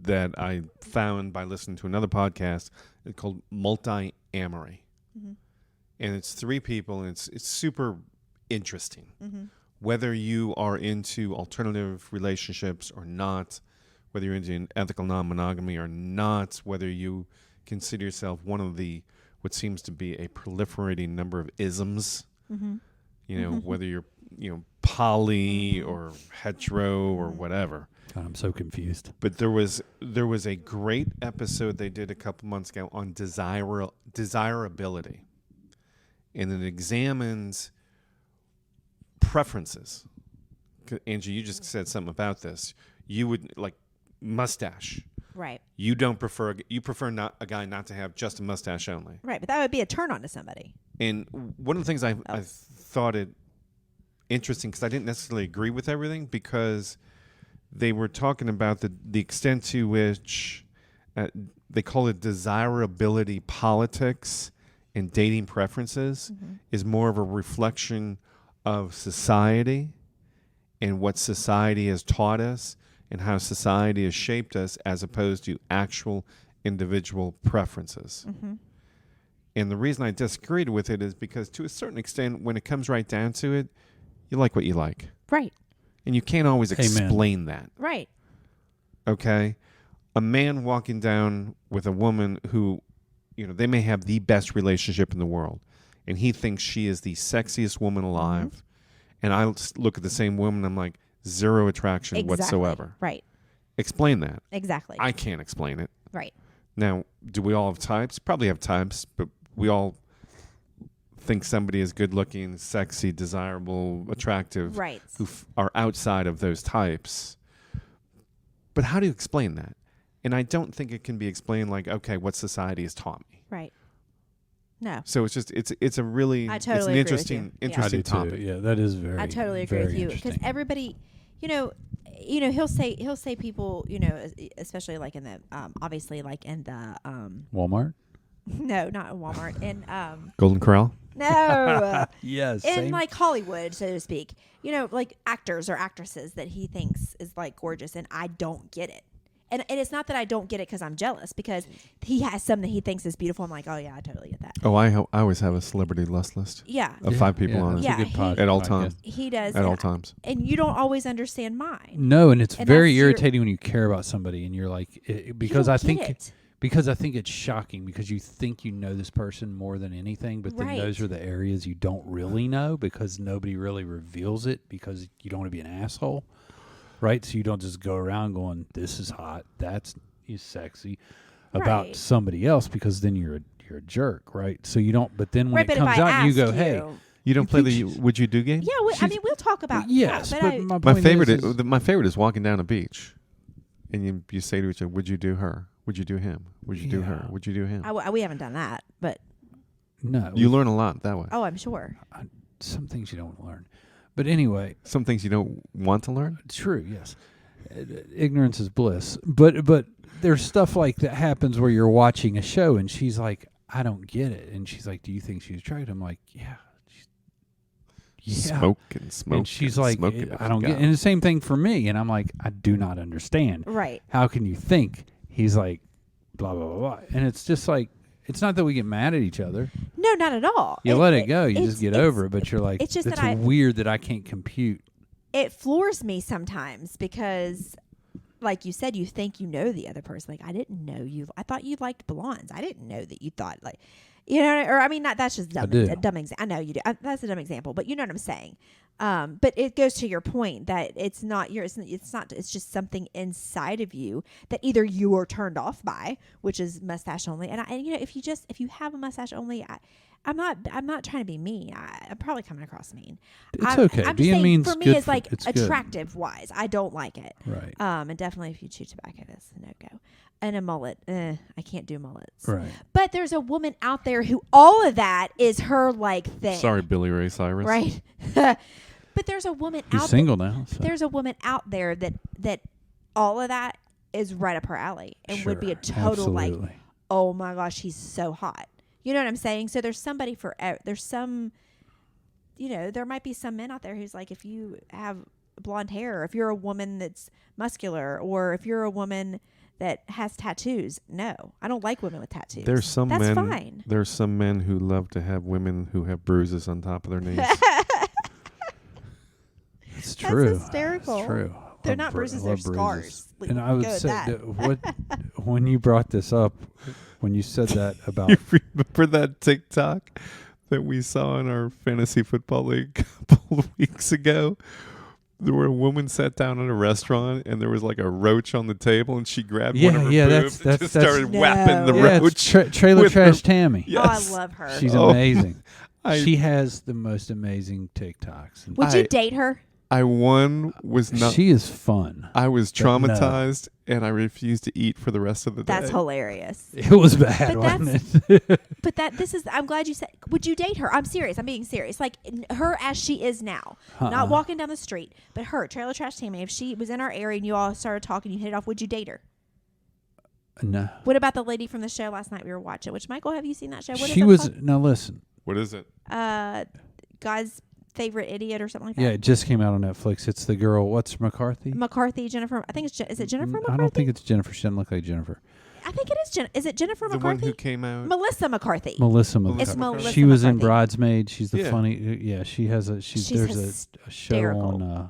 that I found by listening to another podcast is called Multi-Amory. And it's 3 people, and it's super interesting. Whether you are into alternative relationships or not, whether you're into ethical non-monogamy or not, whether you consider yourself one of the what seems to be a proliferating number of isms, you know, whether you're poly or hetero or whatever. God, I'm so confused. But there was a great episode they did a couple months ago on desirability, and it examines preferences. Angie, you just said something about this. You would like mustache. Right. You prefer not a guy not to have just a mustache only. Right. But that would be a turn on to somebody. And one of the things I thought it interesting, because I didn't necessarily agree with everything, because they were talking about the extent to which they call it desirability politics and dating preferences is more of a reflection of society and what society has taught us and how society has shaped us, as opposed to actual individual preferences. And the reason I disagreed with it is because, to a certain extent, when it comes right down to it, you like what you like. Right. And you can't always explain that. Right. Okay? A man walking down with a woman who, they may have the best relationship in the world, and he thinks she is the sexiest woman alive. And I look at the same woman, I'm like, zero attraction whatsoever. Right. Explain that. Exactly. I can't explain it. Right. Now, do we all have types? Probably have types, but we all think somebody is good looking, sexy, desirable, attractive, Right. who are outside of those types. But how do you explain that? And I don't think it can be explained like, okay, what society has taught me. Right. No. So it's just it's a really I it's totally an agree with you. Yeah. interesting I do topic. too. Yeah, that is very. I totally agree very with you, because interesting. everybody, he'll say people, especially like in the obviously like in the Walmart. no, not Walmart, in Golden Corral? no, Yes. in Same. like Hollywood, so to speak, like actors or actresses that he thinks is like gorgeous, and I don't get it. And it's not that I don't get it because I'm jealous, because he has some that he thinks is beautiful. I'm like, oh yeah, I totally get that. Oh, I always have a celebrity lust list Yeah, of 5 people on it. that's Yeah, a good he- At all podcast. times. he does. At and all times. and you don't always understand mine. No, and it's And very that's your- irritating when you care about somebody and you're like, because You I don't think get it. because I think it's shocking, because you think you know this person more than anything, but then Right. those are the areas you don't really know, because nobody really reveals it, because you don't want to be an asshole, right? So you don't just go around going, "This is hot, that's is sexy," about Right. somebody else, because then you're a jerk, right? So you don't. But then when Right, it but comes if I out, and you ask go, "Hey." You don't You play think the Would You Do game? Yeah, I mean, we'll talk about Yes, that, but I, my My point favorite is my favorite is walking down a beach, and you say to each other, "Would you do her? Would you do him? Would you do her? Yeah. Would you do him?" we haven't done that, but no. You learn a lot that way. oh, I'm sure. Some things you don't learn, but anyway, Some things you don't want to learn. true. Yes, ignorance is bliss. But there's stuff like that happens where you're watching a show and she's like, "I don't get it," and she's like, "Do you think she's attractive?" I'm like, "Yeah." Yeah. Smoke and smoke. And she's and like, smoke it "I don't get it." forgot. And the same thing for me. And I'm like, "I do not understand. Right. How can you think?" He's like, blah, blah, blah, blah. And it's just like, it's not that we get mad at each other. No, not at all. You let it go. You it's- just get it's- over it. But you're like, it's just it's that I- weird that I can't compute. It floors me sometimes because, like you said, you think you know the other person. Like, I didn't know you. I thought you liked blondes. I didn't know that you thought like, You know, or I mean, not that's just dumb. I do. A dumb example. I know you do. That's a dumb example, but you know what I'm saying. But it goes to your point that it's not your. It's not. It's just something inside of you that either you are turned off by, which is mustache only. And you know, if you have a mustache only, I'm not trying to be mean. I'm probably coming across mean. It's okay. I'm just Being saying, mean's for me, good it's like it's good. attractive wise. I don't like it. Right. And definitely if you chew tobacco, that's a no go. And a mullet, I can't do mullets. Right. But there's a woman out there who all of that is her like thing. Sorry, Billy Ray Cyrus. Right. But there's a woman He's out single now. So. There's a woman out there that all of that is right up her alley and would be a total absolutely. like, oh my gosh, he's so hot. You know what I'm saying? So there's somebody for there's some, you know, there might be some men out there who's like, if you have blonde hair, or if you're a woman that's muscular, or if you're a woman that has tattoos. No, I don't like women with tattoos. There's some That's men. fine. There's some men who love to have women who have bruises on top of their knees. It's true. That's hysterical. It's true. They're Love not bruises, love they're scars. Like, And I would go with say that. what when you brought this up, when you said that about You remember that TikTok that we saw in our fantasy football league a couple of weeks ago? There were a woman sat down in a restaurant and there was like a roach on the table and she grabbed one of her boobs and just started No. whapping the yeah, roach. it's Trailer with Trash her- Tammy. Yes. Oh, I love her. She's Oh, amazing. I- She has the most amazing TikToks. And Would you I- date her? I was not. she is fun. I was but no. traumatized and I refused to eat for the rest of the day. That's hilarious. It was bad, But wasn't it? But I'm glad you said, would you date her? I'm serious. I'm being serious. Like her as she is now, not walking down the street, but her, Trailer Trash Tammy, if she was in our area and you all started talking, you hit it off, would you date her? No. What about the lady from the show last night we were watching? Which, Michael, have you seen that show? What is She that was called? now listen. What is it? God's Favorite Idiot or something like that. Yeah, it just came out on Netflix. It's the girl. What's McCarthy? McCarthy, Jennifer. I think it's is it Jennifer McCarthy? I don't think it's Jennifer. She doesn't look like Jennifer. I think it is. Is it Jennifer The McCarthy? one who came out. Melissa McCarthy. Melissa It's McCarthy. Melissa She was in McCarthy. Bridesmaids. She's the Yeah. funny. Yeah, she has a. She's There's a show hysterical.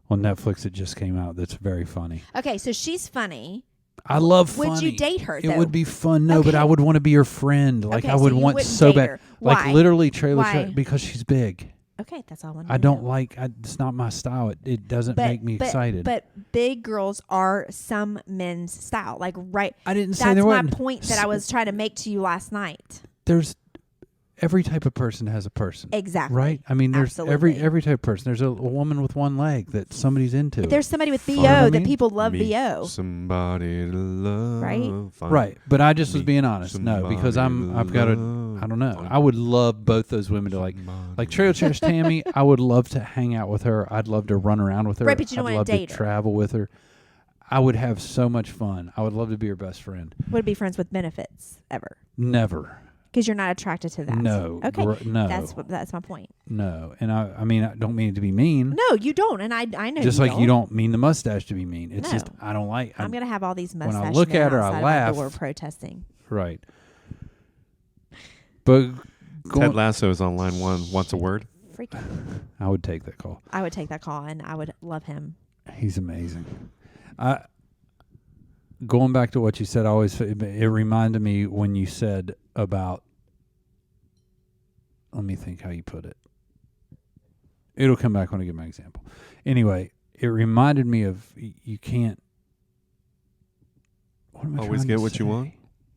on Netflix that just came out that's very funny. Okay, so she's funny. I love funny. Would you date her? It though? would be fun. No, but Okay. I would want to be her friend. Like Okay, I so would you want wouldn't so date bad. her. Like Why? literally trailer Why? because she's big. Okay, that's all I want. I don't like. It's not my style. It doesn't make me excited. But big girls are some men's style. Like right. I didn't say That's there my wasn't. point that I was trying to make to you last night. There's every type of person has a person. Exactly. Right? I mean, there's Absolutely. every type of person. There's a woman with one leg that somebody's into. There's somebody with BO You know what I that mean? people love Meet BO. Somebody to love. Right? Find Right, but I just was meet being honest. No, because somebody I've to got to. love. I don't know. Find I would love both those women to like Trailer Trash Tammy. I would love to hang out with her. I'd love to run around with her. Right, but you don't I'd wanna love date to her. travel with her. I would have so much fun. I would love to be her best friend. Would be friends with benefits ever Never. because you're not attracted to that. No. Okay. No. That's my point. No. And I mean, I don't mean it to be mean. No, you don't, and I know. Just you like you don't mean the mustache to be mean. It's No. just I don't like. I'm gonna have all these when I mustache look men at her, I outside of laugh. my door protesting. Right. But Ted Lasso is on line one. Wants a word? Freaking, I would take that call. I would take that call, and I would love him. He's amazing. Going back to what you said, it reminded me when you said about. Let me think how you put it. It'll come back when I give my example. Anyway, it reminded me of you can't. What am I Always trying get to what you say? want?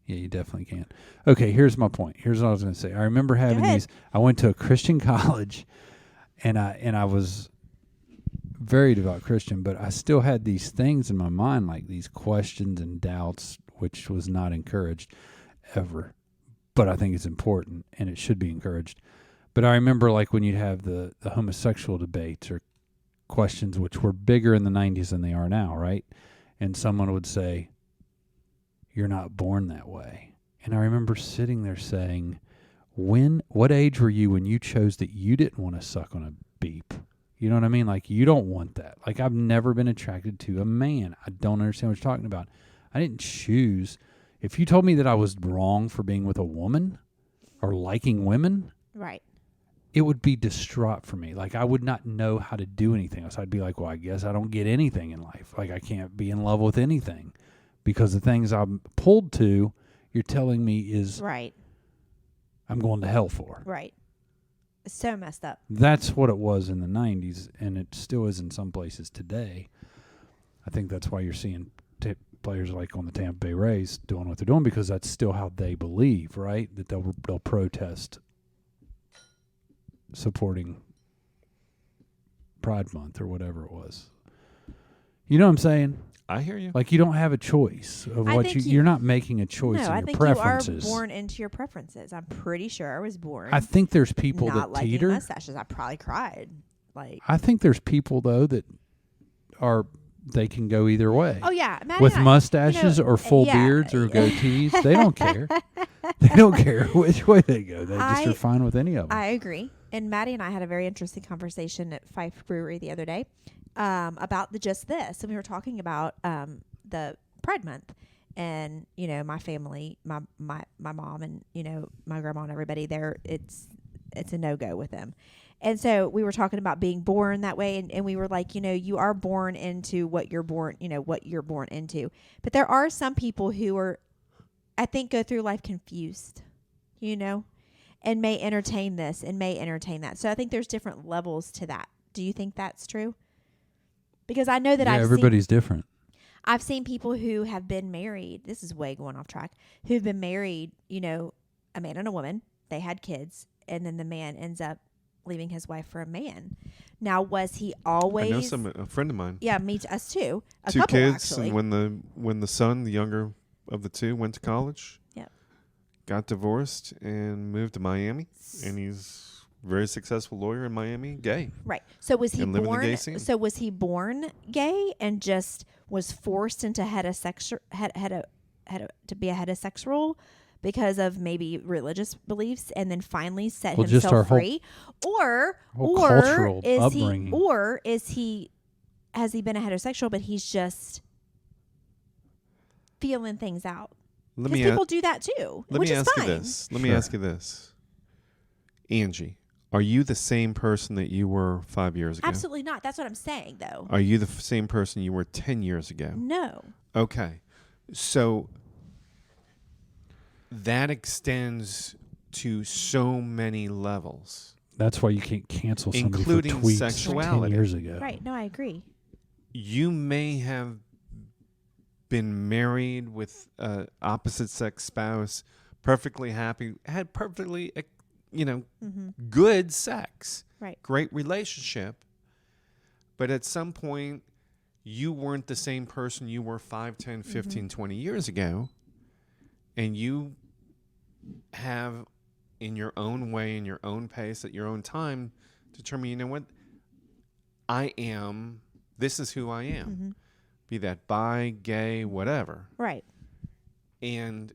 Yeah, you definitely can. Okay, here's my point. Here's what I was going to say. I remember having ahead. these. I went to a Christian college, and I was very devout Christian, but I still had these things in my mind, like these questions and doubts, which was not encouraged ever. But I think it's important, and it should be encouraged. But I remember, like, when you'd have the homosexual debates or questions, which were bigger in the 90s than they are now, right? And someone would say, "You're not born that way." And I remember sitting there saying, what age were you when you chose that you didn't want to suck on a beep? You know what I mean? Like, you don't want that. Like, I've never been attracted to a man. I don't understand what you're talking about. I didn't choose. If you told me that I was wrong for being with a woman or liking women, Right. it would be distraught for me. Like, I would not know how to do anything else. I'd be like, well, I guess I don't get anything in life. Like, I can't be in love with anything because the things I'm pulled to, you're telling me is Right. I'm going to hell for. Right. It's so messed up. That's what it was in the 90s, and it still is in some places today. I think that's why you're seeing players like on the Tampa Bay Rays doing what they're doing, because that's still how they believe, right? That they'll protest supporting Pride Month or whatever it was. You know what I'm saying? I hear you. Like, you don't have a choice of I what think you're not making a choice No, in I your think preferences. you are born into your preferences. I'm pretty sure I was born. I think there's people not that liking teeter. mustaches. I probably cried. Like, I think there's people though that they can go either way. oh yeah, Maddie With and I, mustaches or full yeah. beards or goatees. They don't care. They don't care which way they go. They just are fine with any of them. I agree. And Maddie and I had a very interesting conversation at Fife Brewery the other day about just this. And we were talking about the Pride Month. And, my family, my mom and, my grandma and everybody there, it's a no-go with them. And so we were talking about being born that way. And we were like, you are born into what you're born into. But there are some people who are, I think, go through life confused, and may entertain this and may entertain that. So I think there's different levels to that. Do you think that's true? Because I know that everybody's different. I've seen people who have been married. This is way going off track. Who've been married, a man and a woman. They had kids, and then the man ends up leaving his wife for a man. Now, was he always? I know a friend of mine. Yeah, us too. Two couple, kids, actually. and when the son, the younger of the two, went to college, got divorced and moved to Miami, and he's a very successful lawyer in Miami, gay. Right. So was he And living the born? gay scene. So was he born gay and just was forced into to be a heterosexual because of maybe religious beliefs, and then finally set just our himself free, or cultural is upbringing. has he been a heterosexual, but he's just feeling things out? Because people do that too, which is fine. Let me ask you this. Angie, are you the same person that you were 5 years ago? Absolutely not. That's what I'm saying, though. Are you the same person you were 10 years ago? No. Okay. So that extends to so many levels. That's why you can't cancel somebody including for tweets sexuality. 10 years ago. Right. No, I agree. You may have been married with an opposite sex spouse, perfectly happy, had perfectly, good sex, Right. great relationship. But at some point, you weren't the same person you were 5, 10, 15, 20 years ago. And you have, in your own way, in your own pace, at your own time, determine, you know what? This is who I am. Mm-hmm. Be that bi, gay, whatever. Right. And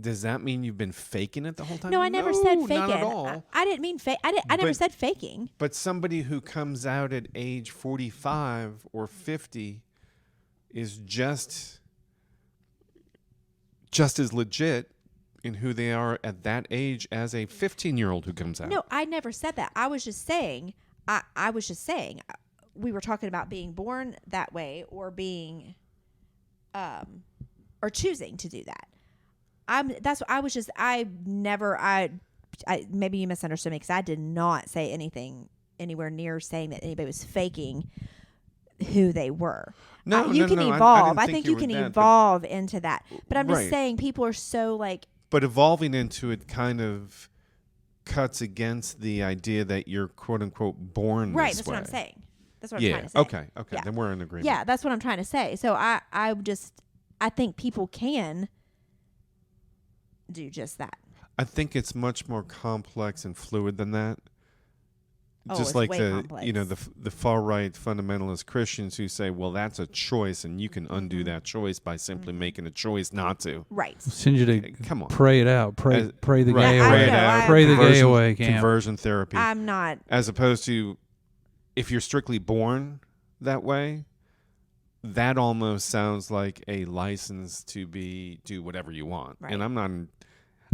does that mean you've been faking it the whole time? No, I never said faking. Not at all. I didn't mean fake. I never said faking. But somebody who comes out at age 45 or 50 is just as legit in who they are at that age as a 15-year-old who comes out. No, I never said that. I was just saying. I was just saying. We were talking about being born that way or being, or choosing to do that. That's what I was just. Maybe you misunderstood me because I did not say anything anywhere near saying that anybody was faking who they were. You can evolve. I think you can evolve into that. But I'm just saying people are so like. But evolving into it kind of cuts against the idea that you're quote unquote born Right. this That's way. what I'm saying. That's what I'm trying to say. Okay. Yeah. Then we're in agreement. Yeah, that's what I'm trying to say. So I think people can do just that. I think it's much more complex and fluid than that. Oh, Just it's like way complex. the far right fundamentalist Christians who say, well, that's a choice and you can undo that choice by simply making a choice not to. Right. Send you to Come on. pray it out. Pray the gay Yeah, I away. know, Pray the gay Conversion- away. Camp. Conversion therapy. I'm not. As opposed to if you're strictly born that way, that almost sounds like a license to do whatever you want. Right. And I'm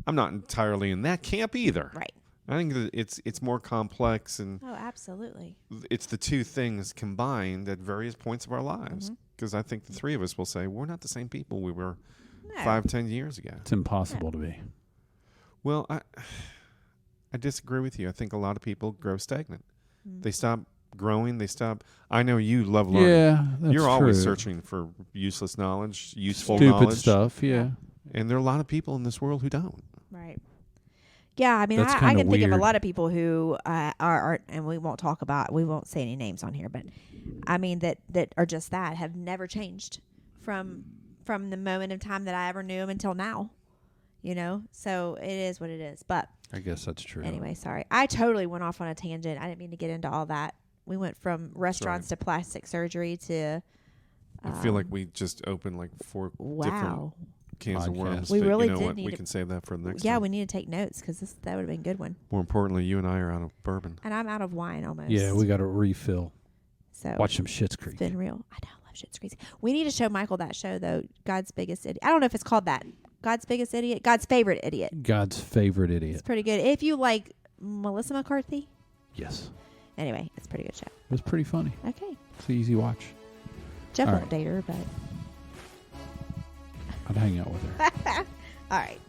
not entirely in that camp either. Right. I think that it's more complex, and Oh, absolutely. it's the two things combined at various points of our lives. Because I think the three of us will say we're not the same people we were No. 5-10 years ago. It's impossible to be. Well, I disagree with you. I think a lot of people grow stagnant. They stop growing. They stop. I know you love learning. Yeah, that's You're always true. searching for useless knowledge, useful Stupid knowledge. stuff. Yeah. And there are a lot of people in this world who don't. Right. Yeah, I mean, That's I kinda can think of a weird. lot of people who are, and we won't say any names on here, but I mean that are just that, have never changed from the moment of time that I ever knew them until now. So it is what it is. But I guess that's true. anyway, sorry, I totally went off on a tangent. I didn't mean to get into all that. We went from restaurants to plastic surgery to. I feel like we just opened like 4 different Wow. cans of Podcast. worms. We but really you know did what? need We to- can save that for the next Yeah, time. we need to take notes because that would have been a good one. More importantly, you and I are out of bourbon. And I'm out of wine almost. Yeah, we got to refill. so Watch some Schitt's It's Creek. been real. I know, I love Schitt's Creek. We need to show Michael that show though. God's Biggest Idiot. I don't know if it's called that. God's Biggest Idiot. God's Favorite Idiot. God's favorite It's idiot. pretty good. If you like Melissa McCarthy. Yes. Anyway, it's a pretty good show. It was pretty funny. Okay. It's an easy watch. Jeff All won't right. date her, but I'd hang out with her. all right.